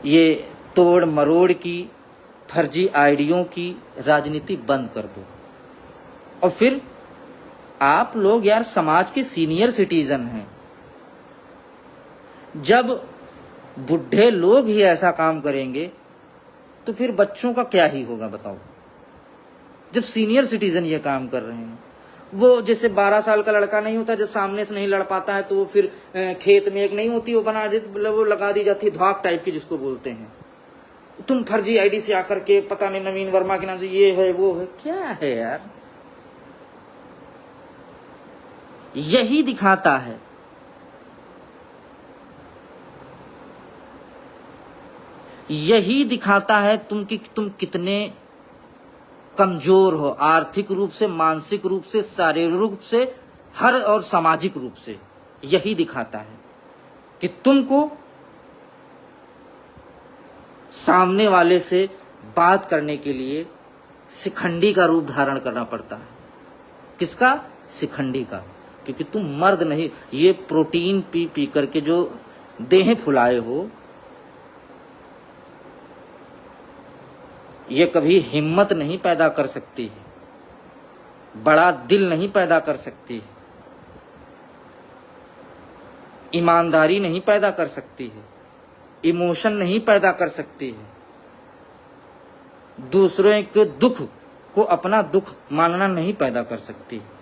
ये तोड़ मरोड़ की, फर्जी आईडियों की राजनीति बंद कर दो। और फिर आप लोग यार समाज के सीनियर सिटीजन हैं, जब बुढ़े लोग ही ऐसा काम करेंगे तो फिर बच्चों का क्या ही होगा बताओ। जब सीनियर सिटीजन ये काम कर रहे हैं, वो जैसे 12 साल का लड़का नहीं होता, जब सामने से नहीं लड़ पाता है तो वो फिर खेत में एक नहीं होती वो बना वो लगा दी जाती है धौक टाइप की जिसको बोलते हैं, तुम फर्जी आईडी से आकर के पता नहीं नवीन वर्मा के नाम से ये है वो है, क्या है यार। यही दिखाता है तुम कितने कमजोर हो, आर्थिक रूप से, मानसिक रूप से, शारीरिक रूप से, हर और सामाजिक रूप से। यही दिखाता है कि तुमको सामने वाले से बात करने के लिए शिखंडी का रूप धारण करना पड़ता है। किसका? शिखंडी का। क्योंकि तुम मर्द नहीं, ये प्रोटीन पी पी करके जो देह फुलाए हो, ये कभी हिम्मत नहीं पैदा कर सकती है, बड़ा दिल नहीं पैदा कर सकती है, ईमानदारी नहीं पैदा कर सकती है, इमोशन नहीं पैदा कर सकती है, दूसरों के दुख को अपना दुख मानना नहीं पैदा कर सकती है।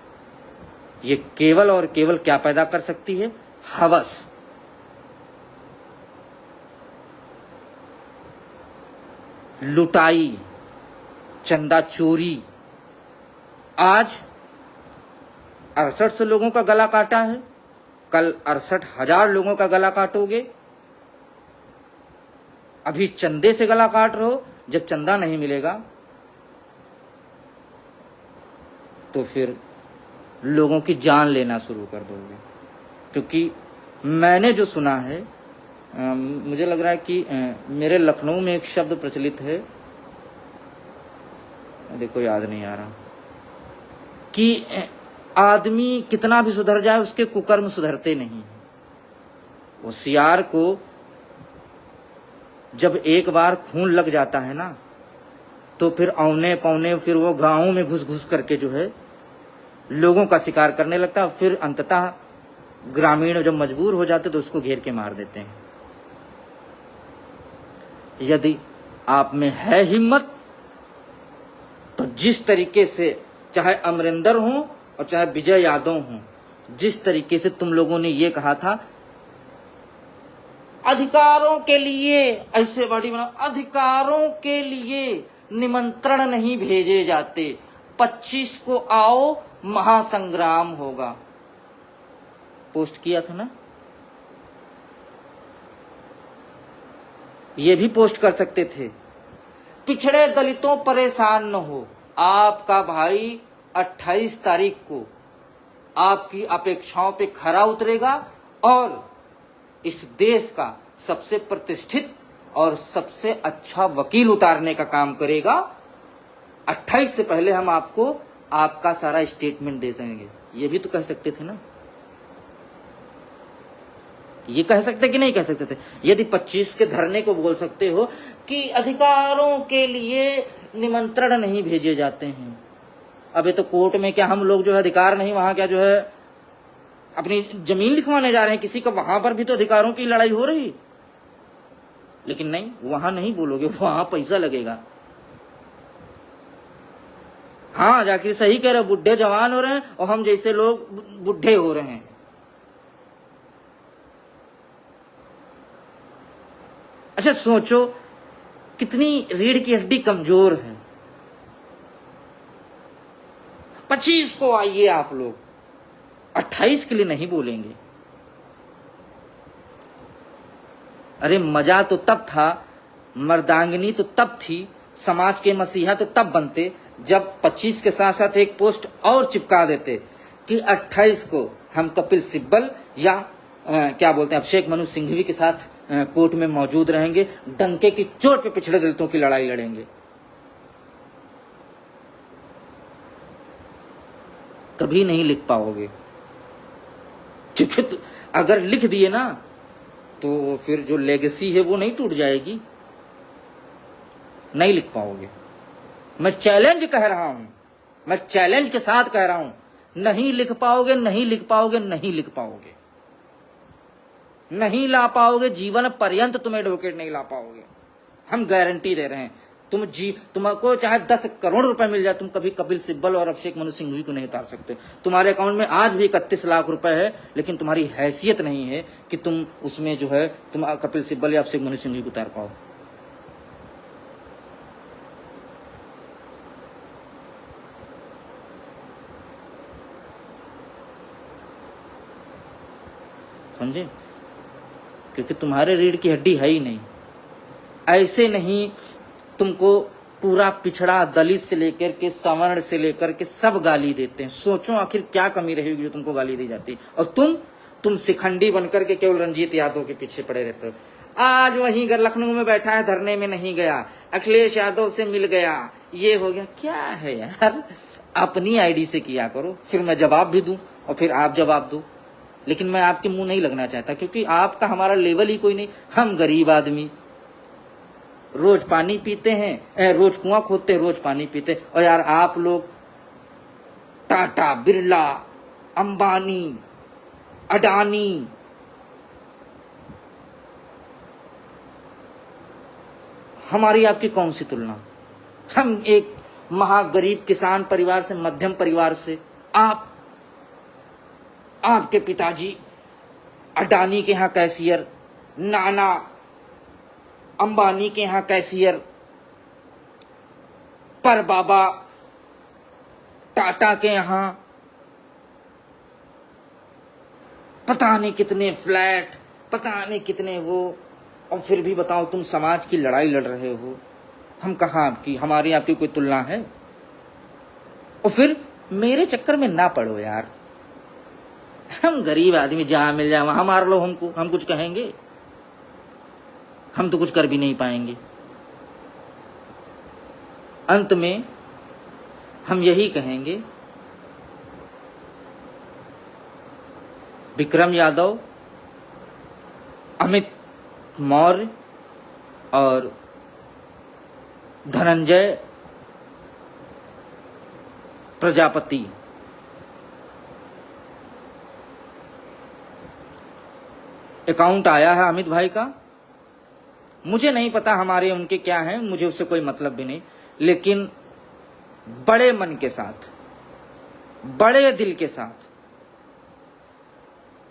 ये केवल और केवल क्या पैदा कर सकती है? हवस। लुटाई, चंदा चोरी। आज 68 लोगों का गला काटा है, कल 68,000 लोगों का गला काटोगे। अभी चंदे से गला काट रहे हो, जब चंदा नहीं मिलेगा तो फिर लोगों की जान लेना शुरू कर दोगे। क्योंकि मैंने जो सुना है, मुझे लग रहा है कि मेरे लखनऊ में एक शब्द प्रचलित है, देखो याद नहीं आ रहा, कि आदमी कितना भी सुधर जाए उसके कुकर्म सुधरते नहीं। होशियार को जब एक बार खून लग जाता है ना, तो फिर औने पौने फिर वो गांवों में घुस घुस करके जो है लोगों का शिकार करने लगता है। फिर अंततः ग्रामीण जब मजबूर हो जाते तो उसको घेर के मार देते हैं। यदि आप में है हिम्मत तो जिस तरीके से चाहे अमरिंदर हो और चाहे विजय यादव हो, जिस तरीके से तुम लोगों ने ये कहा था अधिकारों के लिए, ऐसे बड़ी बना, अधिकारों के लिए निमंत्रण नहीं भेजे जाते, 25 को आओ महासंग्राम होगा, पोस्ट किया था ना। ये भी पोस्ट कर सकते थे, पिछड़े दलितों परेशान न हो, आपका भाई 28 तारीख को आपकी अपेक्षाओं पे खरा उतरेगा और इस देश का सबसे प्रतिष्ठित और सबसे अच्छा वकील उतारने का काम करेगा। 28 से पहले हम आपको आपका सारा स्टेटमेंट दे सकेंगे। ये भी तो कह सकते थे ना, ये कह सकते कि नहीं कह सकते थे? यदि 25 के धरने को बोल सकते हो कि अधिकारों के लिए निमंत्रण नहीं भेजे जाते हैं, अबे तो कोर्ट में क्या हम लोग जो है अधिकार नहीं, वहां क्या जो है अपनी जमीन लिखवाने जा रहे हैं किसी का, वहां पर भी तो अधिकारों की लड़ाई हो रही। लेकिन नहीं, वहां नहीं बोलोगे, वहां पैसा लगेगा। हाँ जाकिर सही कह रहे हो, बुढ़े जवान हो रहे हैं और हम जैसे लोग बुढ़े हो रहे हैं। अच्छा सोचो कितनी रीढ़ की हड्डी कमजोर है। 25 को आइए आप लोग, 28 के लिए नहीं बोलेंगे। अरे मजा तो तब था, मर्दांगनी तो तब थी, समाज के मसीहा तो तब बनते जब 25 के साथ साथ एक पोस्ट और चिपका देते कि 28 को हम कपिल सिब्बल या क्या बोलते हैं अभिषेक मनु सिंघवी के साथ कोर्ट में मौजूद रहेंगे, डंके की चोट पे पिछड़े दलितों की लड़ाई लड़ेंगे। कभी नहीं लिख पाओगे, क्योंकि अगर लिख दिए ना तो फिर जो लेगेसी है वो नहीं टूट जाएगी। नहीं लिख पाओगे। मैं चैलेंज कह रहा हूं, मैं चैलेंज के साथ कह रहा हूं, नहीं लिख पाओगे, नहीं लिख पाओगे, नहीं लिख पाओगे, नहीं ला पाओगे, जीवन पर्यंत तुम एडवोकेट नहीं ला पाओगे। हम गारंटी दे रहे हैं। तुमको चाहे 10 करोड़ रुपए मिल जाए, तुम कभी कपिल सिब्बल और अभिषेक मनु सिंघवी को नहीं उतार सकते। तुम्हारे अकाउंट में आज भी 31 लाख रुपए है, लेकिन तुम्हारी हैसियत नहीं है कि तुम उसमें जो है तुम कपिल सिब्बल या अभिषेक मनु सिंघवी को उतार पाओ। समझे? क्योंकि तुम्हारे रीढ़ की हड्डी है ही नहीं। ऐसे नहीं तुमको पूरा पिछड़ा दलित से लेकर के सवर्ण से लेकर के सब गाली देते हैं। सोचो आखिर क्या कमी रहेगी जो तुमको गाली दी जाती है, और तुम शिखंडी बनकर के केवल रंजीत यादव के पीछे पड़े रहते हो। आज वहीं लखनऊ में बैठा है, धरने में नहीं गया, अखिलेश यादव से मिल गया, ये हो गया। क्या है यार, अपनी आईडी से किया करो, फिर मैं जवाब भी दूं और फिर आप जवाब दो। लेकिन मैं आपके मुंह नहीं लगना चाहता, क्योंकि आपका हमारा लेवल ही कोई नहीं। हम गरीब आदमी रोज पानी पीते हैं, रोज कुआं खोदते, रोज पानी पीते। और यार आप लोग टाटा, बिरला, अंबानी, अडानी, हमारी आपकी कौन सी तुलना। हम एक महागरीब किसान परिवार से, मध्यम परिवार से, आपके पिताजी अडानी के यहाँ कैशियर, नाना अंबानी के यहाँ कैशियर, पर बाबा टाटा के यहाँ पता नहीं कितने फ्लैट, पता नहीं कितने वो, और फिर भी बताओ तुम समाज की लड़ाई लड़ रहे हो। हम कहाँ आपकी, हमारी आपकी कोई तुलना है? और फिर मेरे चक्कर में ना पड़ो यार। हम गरीब आदमी, जहां मिल जाए वहां मार लो हमको, हम कुछ कहेंगे? हम तो कुछ कर भी नहीं पाएंगे। अंत में हम यही कहेंगे, विक्रम यादव, अमित मौर्य और धनंजय प्रजापति अकाउंट आया है अमित भाई का। मुझे नहीं पता हमारे उनके क्या हैं, मुझे उससे कोई मतलब भी नहीं, लेकिन बड़े मन के साथ, बड़े दिल के साथ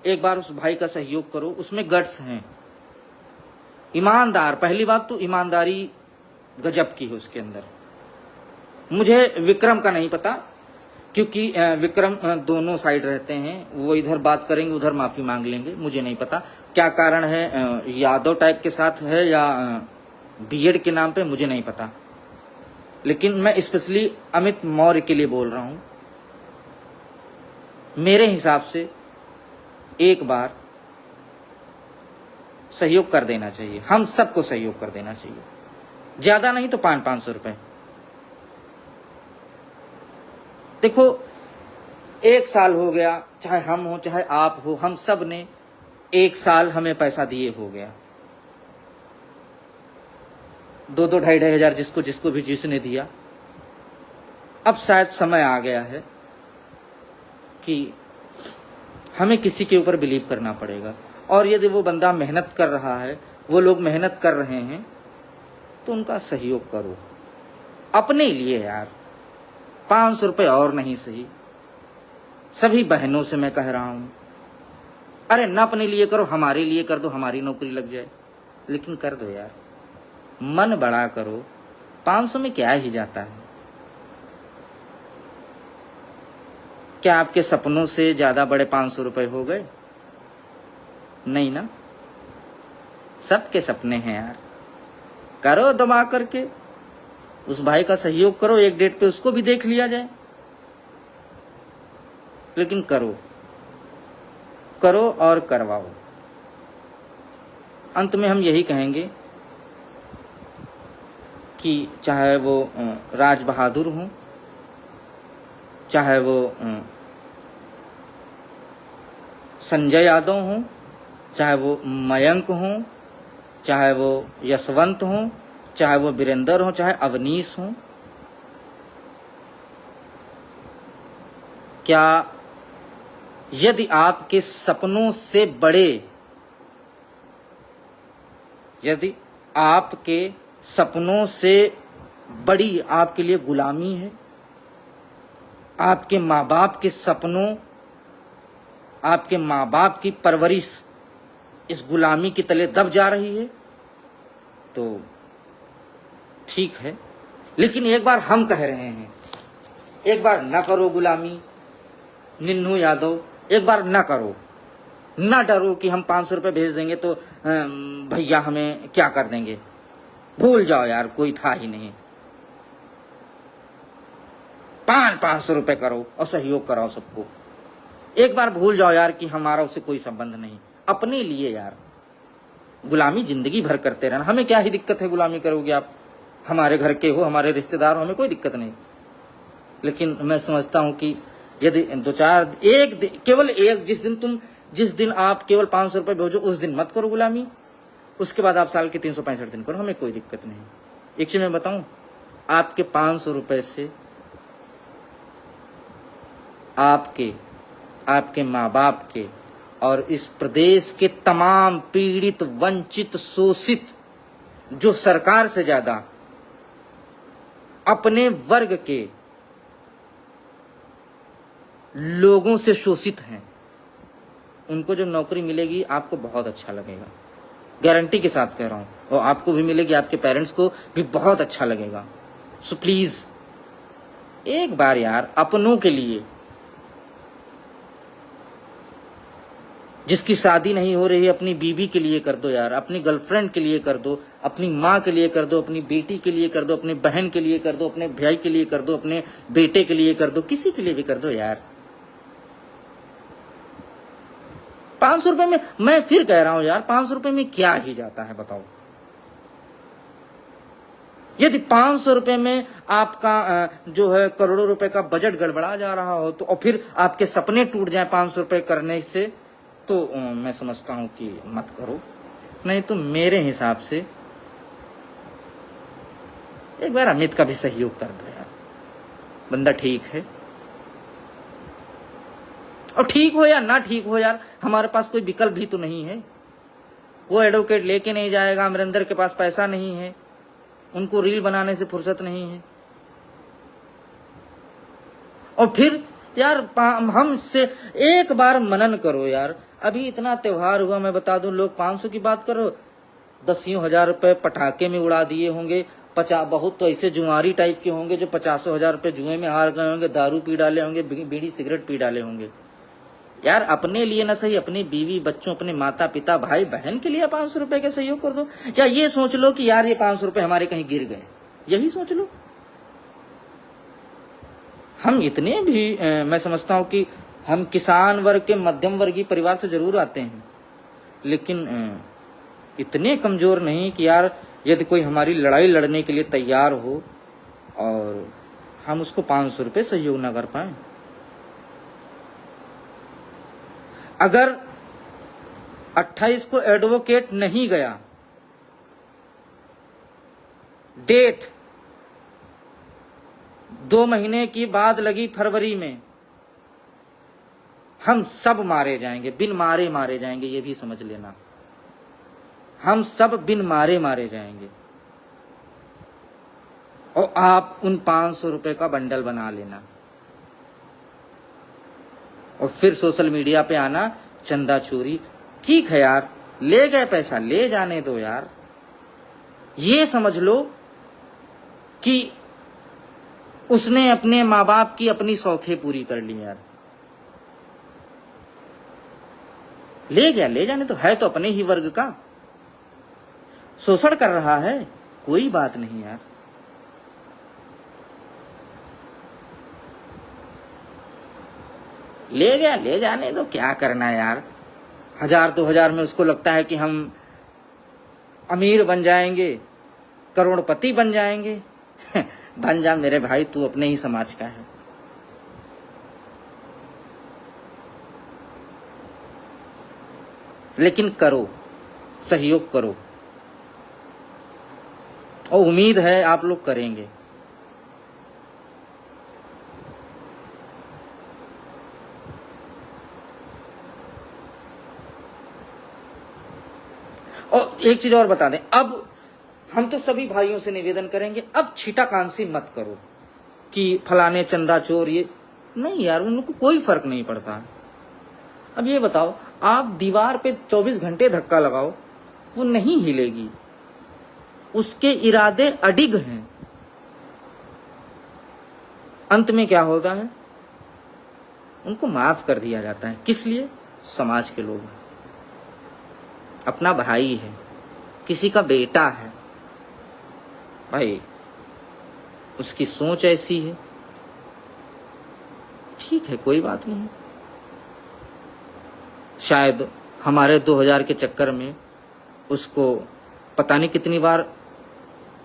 एक बार उस भाई का सहयोग करो। उसमें गट्स हैं, ईमानदार। पहली बात तो ईमानदारी गजब की है उसके अंदर। मुझे विक्रम का नहीं पता, क्योंकि विक्रम दोनों साइड रहते हैं, वो इधर बात करेंगे उधर माफी मांग लेंगे। मुझे नहीं पता क्या कारण है, यादव टैग के साथ है या बीएड के नाम पे, मुझे नहीं पता। लेकिन मैं स्पेशली अमित मौर्य के लिए बोल रहा हूं। मेरे हिसाब से एक बार सहयोग कर देना चाहिए, हम सबको सहयोग कर देना चाहिए। ज्यादा नहीं तो 500 रुपए। देखो 1 साल हो गया, चाहे हम हो चाहे आप हो, हम सब ने 1 साल हमें पैसा दिए हो गया। 2-2 ढाई हजार जिसको भी जिसने दिया। अब शायद समय आ गया है कि हमें किसी के ऊपर बिलीव करना पड़ेगा। और यदि वो बंदा मेहनत कर रहा है, वो लोग मेहनत कर रहे हैं, तो उनका सहयोग करो अपने लिए यार। 500 रुपये और नहीं सही, सभी बहनों से मैं कह रहा हूं, अरे न अपने लिए करो, हमारे लिए कर दो, हमारी नौकरी लग जाए, लेकिन कर दो यार, मन बड़ा करो। 500 में क्या ही जाता है? क्या आपके सपनों से ज्यादा बड़े 500 रुपए हो गए? नहीं ना, सबके सपने हैं यार। करो दबा करके, उस भाई का सहयोग करो, एक डेट पे उसको भी देख लिया जाए, लेकिन करो, करो और करवाओ। अंत में हम यही कहेंगे कि चाहे वो राज बहादुर हों, चाहे वो संजय यादव हों, चाहे वो मयंक हों, चाहे वो यशवंत हों, चाहे वो वीरेंद्र हों, चाहे अवनीश हों, क्या यदि आपके सपनों से बड़े, यदि आपके सपनों से बड़ी आपके लिए गुलामी है, आपके माँ बाप के सपनों, आपके माँ बाप की परवरिश इस गुलामी के तले दब जा रही है, तो ठीक है। लेकिन एक बार हम कह रहे हैं, एक बार न करो गुलामी निन्नू यादव, एक बार न करो, न डरो कि हम 500 रुपये भेज देंगे तो भैया हमें क्या कर देंगे। भूल जाओ यार, कोई था ही नहीं। 500 रुपये करो और सहयोग कराओ सबको। एक बार भूल जाओ यार कि हमारा उससे कोई संबंध नहीं, अपने लिए यार। गुलामी जिंदगी भर करते रहना, हमें क्या ही दिक्कत है, गुलामी करोगे आप, हमारे घर के हो, हमारे रिश्तेदार हो, हमें कोई दिक्कत नहीं। लेकिन मैं समझता हूं कि यदि दो चार केवल एक, जिस दिन आप केवल 500 रुपये भेजो उस दिन मत करो गुलामी, उसके बाद आप साल के 365 दिन करो, हमें कोई दिक्कत नहीं। एक चीज मैं बताऊं, आपके 500 रुपये से आपके माँ बाप के और इस प्रदेश के तमाम पीड़ित, वंचित, शोषित, जो सरकार से ज्यादा अपने वर्ग के लोगों से शोषित हैं, उनको जब नौकरी मिलेगी आपको बहुत अच्छा लगेगा, गारंटी के साथ कह रहा हूं। और आपको भी मिलेगी, आपके पेरेंट्स को भी बहुत अच्छा लगेगा। सो प्लीज एक बार यार अपनों के लिए, जिसकी शादी नहीं हो रही है अपनी बीवी के लिए कर दो यार, अपनी गर्लफ्रेंड के लिए कर दो, अपनी माँ के लिए कर दो, अपनी बेटी के लिए कर दो, अपनी बहन के लिए कर दो, अपने भाई के लिए कर दो, अपने बेटे के लिए कर दो, किसी के लिए भी कर दो यार। 500 रुपए में, मैं फिर कह रहा हूं यार, 500 रुपए में क्या ही जाता है बताओ। यदि 500 रुपए में आपका जो है करोड़ों रुपए का बजट गड़बड़ा जा रहा हो, तो और फिर आपके सपने टूट जाए 500 रुपए करने से, तो मैं समझता हूं कि मत करो। नहीं तो मेरे हिसाब से एक बार अमित का भी सहयोग कर दो यार, बंदा ठीक है। और ठीक हो या ना ठीक हो यार, हमारे पास कोई विकल्प भी तो नहीं है। वो एडवोकेट लेके नहीं जाएगा, अमरिंदर के पास पैसा नहीं है, उनको रील बनाने से फुर्सत नहीं है। और फिर यार हमसे एक बार मनन करो यार। अभी इतना त्योहार हुआ, मैं बता दूं, लोग 500 की बात करो, 10,000 रुपए पटाखे में उड़ा दिए होंगे, 50 बहुत तो ऐसे जुआरी टाइप के होंगे जो 50,000 रुपए जुए में हार गए होंगे, दारू पी डाले होंगे, बीड़ी सिगरेट पी डाले होंगे। यार अपने लिए ना सही, अपनी बीवी बच्चों, अपने माता पिता भाई बहन के लिए 500 रुपए का सहयोग कर दो। या ये सोच लो कि यार ये 500 रुपए हमारे कहीं गिर गए, यही सोच लो। हम इतने भी मैं समझता हूं कि हम किसान वर्ग के मध्यम वर्गीय परिवार से जरूर आते हैं, लेकिन इतने कमजोर नहीं कि यार यदि कोई हमारी लड़ाई लड़ने के लिए तैयार हो और हम उसको 500 रुपए सहयोग ना कर पाए। अगर 28 को एडवोकेट नहीं गया, डेट 2 महीने की बाद लगी फरवरी में, हम सब मारे जाएंगे, बिन मारे मारे जाएंगे, ये भी समझ लेना। हम सब बिन मारे मारे जाएंगे और आप उन 500 रुपए का बंडल बना लेना और फिर सोशल मीडिया पे आना चंदा चोरी। ठीक है यार, ले गए पैसा, ले जाने दो यार। ये समझ लो कि उसने अपने माँ बाप की अपनी शौखें पूरी कर ली यार। ले गया, ले जाने तो, है तो अपने ही वर्ग का, शोषण कर रहा है, कोई बात नहीं यार। ले गया, ले जाने दो, क्या करना यार। 1000-2000 में उसको लगता है कि हम अमीर बन जाएंगे, करोड़पति बन जाएंगे। बन जा मेरे भाई, तू अपने ही समाज का है। लेकिन करो, सहयोग करो, और उम्मीद है आप लोग करेंगे। और एक चीज और बता दें, अब हम तो सभी भाइयों से निवेदन करेंगे, अब छीटाकांसी मत करो कि फलाने चंदा चोर, ये नहीं यार, उनको कोई फर्क नहीं पड़ता। अब ये बताओ, आप दीवार पे 24 घंटे धक्का लगाओ, वो नहीं हिलेगी, उसके इरादे अडिग हैं। अंत में क्या होता है, उनको माफ कर दिया जाता है। किस लिए? समाज के लोग, अपना भाई है, किसी का बेटा है भाई, उसकी सोच ऐसी है, ठीक है, कोई बात नहीं। शायद हमारे 2000 के चक्कर में उसको पता नहीं कितनी बार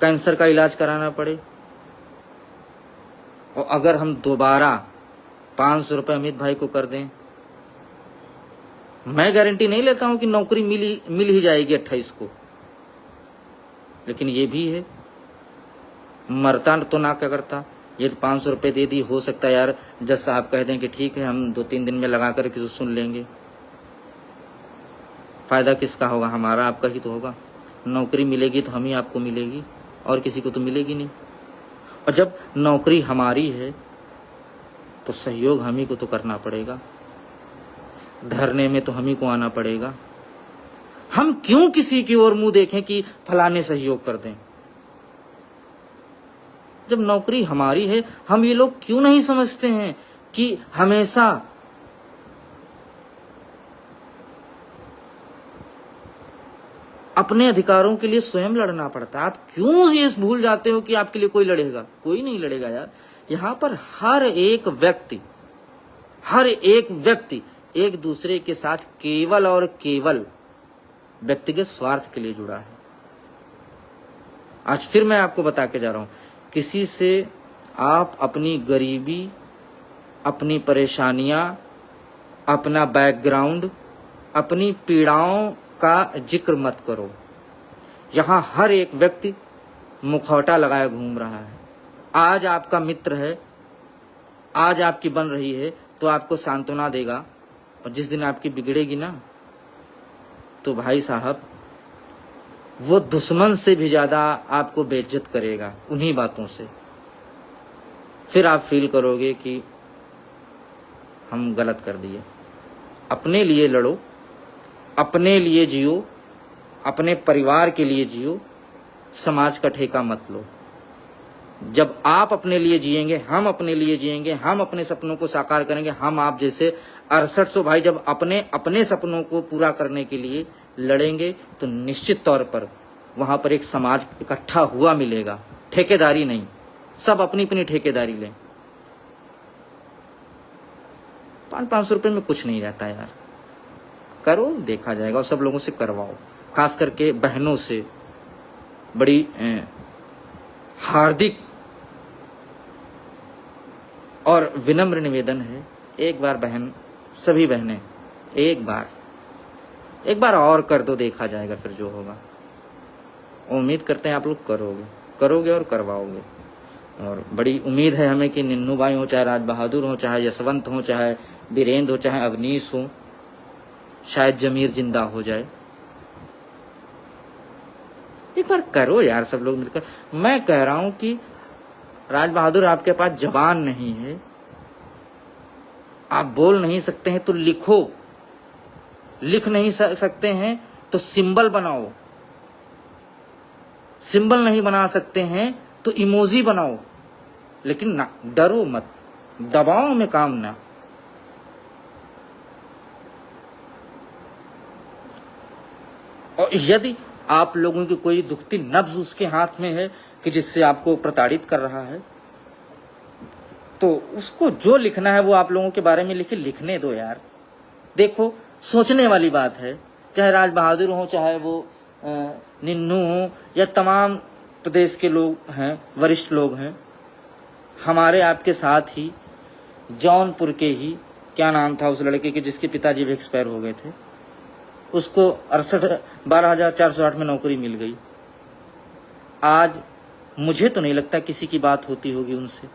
कैंसर का इलाज कराना पड़े, और अगर हम दोबारा 500 रुपए अमित भाई को कर दें, मैं गारंटी नहीं लेता हूं कि नौकरी मिल ही जाएगी 28 को, लेकिन ये भी है, मरता तो ना क्या करता। ये 500 रुपए दे दी, हो सकता है यार जज साहब कह दें कि ठीक है, हम 2-3 दिन में लगा कर किसी सुन लेंगे। फायदा किसका होगा? हमारा, आपका ही तो होगा। नौकरी मिलेगी तो हम ही आपको मिलेगी, और किसी को तो मिलेगी नहीं। और जब नौकरी हमारी है तो सहयोग हम ही को तो करना पड़ेगा, धरने में तो हम ही को आना पड़ेगा। हम क्यों किसी की ओर मुंह देखें कि फलाने सहयोग कर दें? जब नौकरी हमारी है, हम ये लोग क्यों नहीं समझते हैं कि हमेशा अपने अधिकारों के लिए स्वयं लड़ना पड़ता है? आप क्यों ये भूल जाते हो कि आपके लिए कोई लड़ेगा? कोई नहीं लड़ेगा यार। यहां पर हर एक व्यक्ति एक दूसरे के साथ केवल और केवल व्यक्तिगत स्वार्थ के लिए जुड़ा है। आज फिर मैं आपको बता के जा रहा हूं, किसी से आप अपनी गरीबी, अपनी परेशानियां, अपना बैकग्राउंड, अपनी पीड़ाओं का जिक्र मत करो। यहां हर एक व्यक्ति मुखौटा लगाए घूम रहा है। आज आपका मित्र है, आज आपकी बन रही है तो आपको सांत्वना देगा, और जिस दिन आपकी बिगड़ेगी ना, तो भाई साहब वो दुश्मन से भी ज्यादा आपको बेइज्जत करेगा उन्हीं बातों से। फिर आप फील करोगे कि हम गलत कर दिए। अपने लिए लड़ो, अपने लिए जियो, अपने परिवार के लिए जियो, समाज का ठेका मत लो। जब आप अपने लिए जिएंगे, हम अपने लिए जिएंगे, हम अपने सपनों को साकार करेंगे, हम आप जैसे 6800 भाई जब अपने अपने सपनों को पूरा करने के लिए लड़ेंगे, तो निश्चित तौर पर वहां पर एक समाज इकट्ठा हुआ मिलेगा। ठेकेदारी नहीं, सब अपनी अपनी ठेकेदारी लें। 500 रुपए में कुछ नहीं रहता यार, करो, देखा जाएगा। और सब लोगों से करवाओ, खास करके बहनों से बड़ी हार्दिक और विनम्र निवेदन है, एक बार बहन, सभी बहनें एक बार और कर दो, देखा जाएगा फिर जो होगा। उम्मीद करते हैं आप लोग करोगे और करवाओगे। और बड़ी उम्मीद है हमें कि निन्नू भाई हो, चाहे राज बहादुर हो, चाहे यशवंत हो, चाहे वीरेंद्र हो, चाहे अवनीश हो, शायद जमीर जिंदा हो जाए। एक बार करो यार सब लोग मिलकर। मैं कह रहा हूं कि राज बहादुर आपके पास जबान नहीं है, आप बोल नहीं सकते हैं तो लिखो, लिख नहीं सकते हैं तो सिंबल बनाओ, सिंबल नहीं बना सकते हैं तो इमोजी बनाओ, लेकिन ना डरो मत, दबाव में काम ना। और यदि आप लोगों की कोई दुखती नब्ज उसके हाथ में है कि जिससे आपको प्रताड़ित कर रहा है, तो उसको जो लिखना है वो आप लोगों के बारे में लिखने दो यार। देखो सोचने वाली बात है, चाहे राज बहादुर हो, चाहे वो निन्नू हो, या तमाम प्रदेश के लोग हैं, वरिष्ठ लोग हैं। हमारे आपके साथ ही जौनपुर के ही, क्या नाम था उस लड़के के जिसके पिताजी भी एक्सपायर हो गए थे, उसको 12,408 में नौकरी मिल गई। आज मुझे तो नहीं लगता किसी की बात होती होगी उनसे।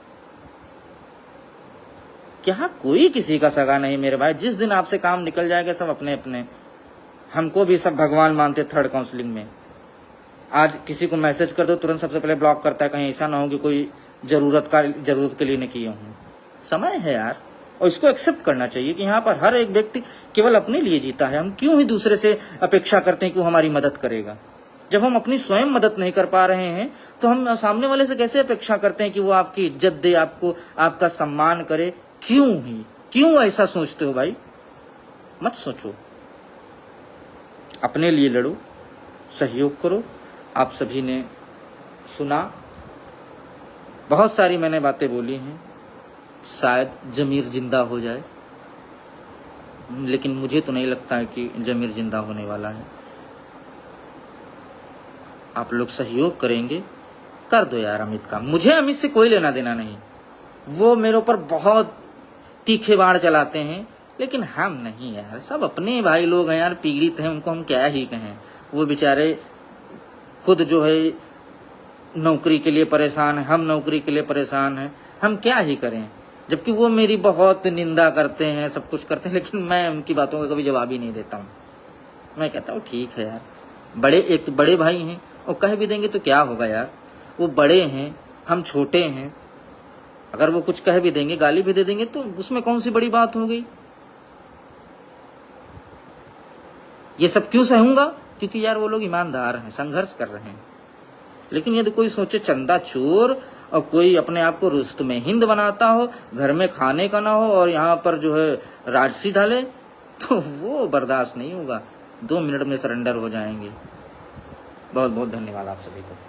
क्या कोई किसी का सगा नहीं मेरे भाई। जिस दिन आपसे काम निकल जाएगा सब अपने अपने, हमको भी सब भगवान मानते थर्ड काउंसलिंग में। आज किसी को मैसेज कर दो तुरंत सबसे पहले ब्लॉक करता है, कहीं ऐसा ना हो कि कोई जरूरत के लिए न किया हूं। समय है यार, और इसको एक्सेप्ट करना चाहिए कि यहाँ पर हर एक व्यक्ति केवल अपने लिए जीता है। हम क्यों ही दूसरे से अपेक्षा करते हैं कि वो हमारी मदद करेगा। जब हम अपनी स्वयं मदद नहीं कर पा रहे हैं तो हम सामने वाले से कैसे अपेक्षा करते हैं कि वो आपकी इज्जत दे, आपको आपका सम्मान करे। क्यों ऐसा सोचते हो भाई? मत सोचो, अपने लिए लड़ो, सहयोग करो। आप सभी ने सुना, बहुत सारी मैंने बातें बोली हैं, शायद जमीर जिंदा हो जाए, लेकिन मुझे तो नहीं लगता है कि जमीर जिंदा होने वाला है। आप लोग सहयोग करेंगे, कर दो यार अमित का। मुझे अमित से कोई लेना देना नहीं, वो मेरे ऊपर बहुत तीखे बाण चलाते हैं, लेकिन हम नहीं यार, सब अपने भाई लोग हैं यार, पीड़ित हैं, उनको हम क्या ही कहें। वो बेचारे खुद जो है नौकरी के लिए परेशान है, हम नौकरी के लिए परेशान हैं, हम क्या ही करें। जबकि वो मेरी बहुत निंदा करते हैं, सब कुछ करते हैं, लेकिन मैं उनकी बातों का कभी जवाब ही नहीं देता हूँ। मैं कहता हूँ ठीक है यार, एक तो बड़े भाई हैं, और कह भी देंगे तो क्या होगा यार, वो बड़े हैं, हम छोटे हैं। अगर वो कुछ कह भी देंगे, गाली भी दे देंगे, तो उसमें कौन सी बड़ी बात हो गई। ये सब क्यों सहूंगा? क्योंकि यार वो लोग ईमानदार हैं, संघर्ष कर रहे हैं। लेकिन यदि कोई सोचे चंदा चोर और कोई अपने आप को रुस्तमे हिंद बनाता हो, घर में खाने का ना हो और यहाँ पर जो है राजसी डाले, तो वो बर्दाश्त नहीं होगा। 2 मिनट में सरेंडर हो जाएंगे। बहुत बहुत धन्यवाद आप सभी को।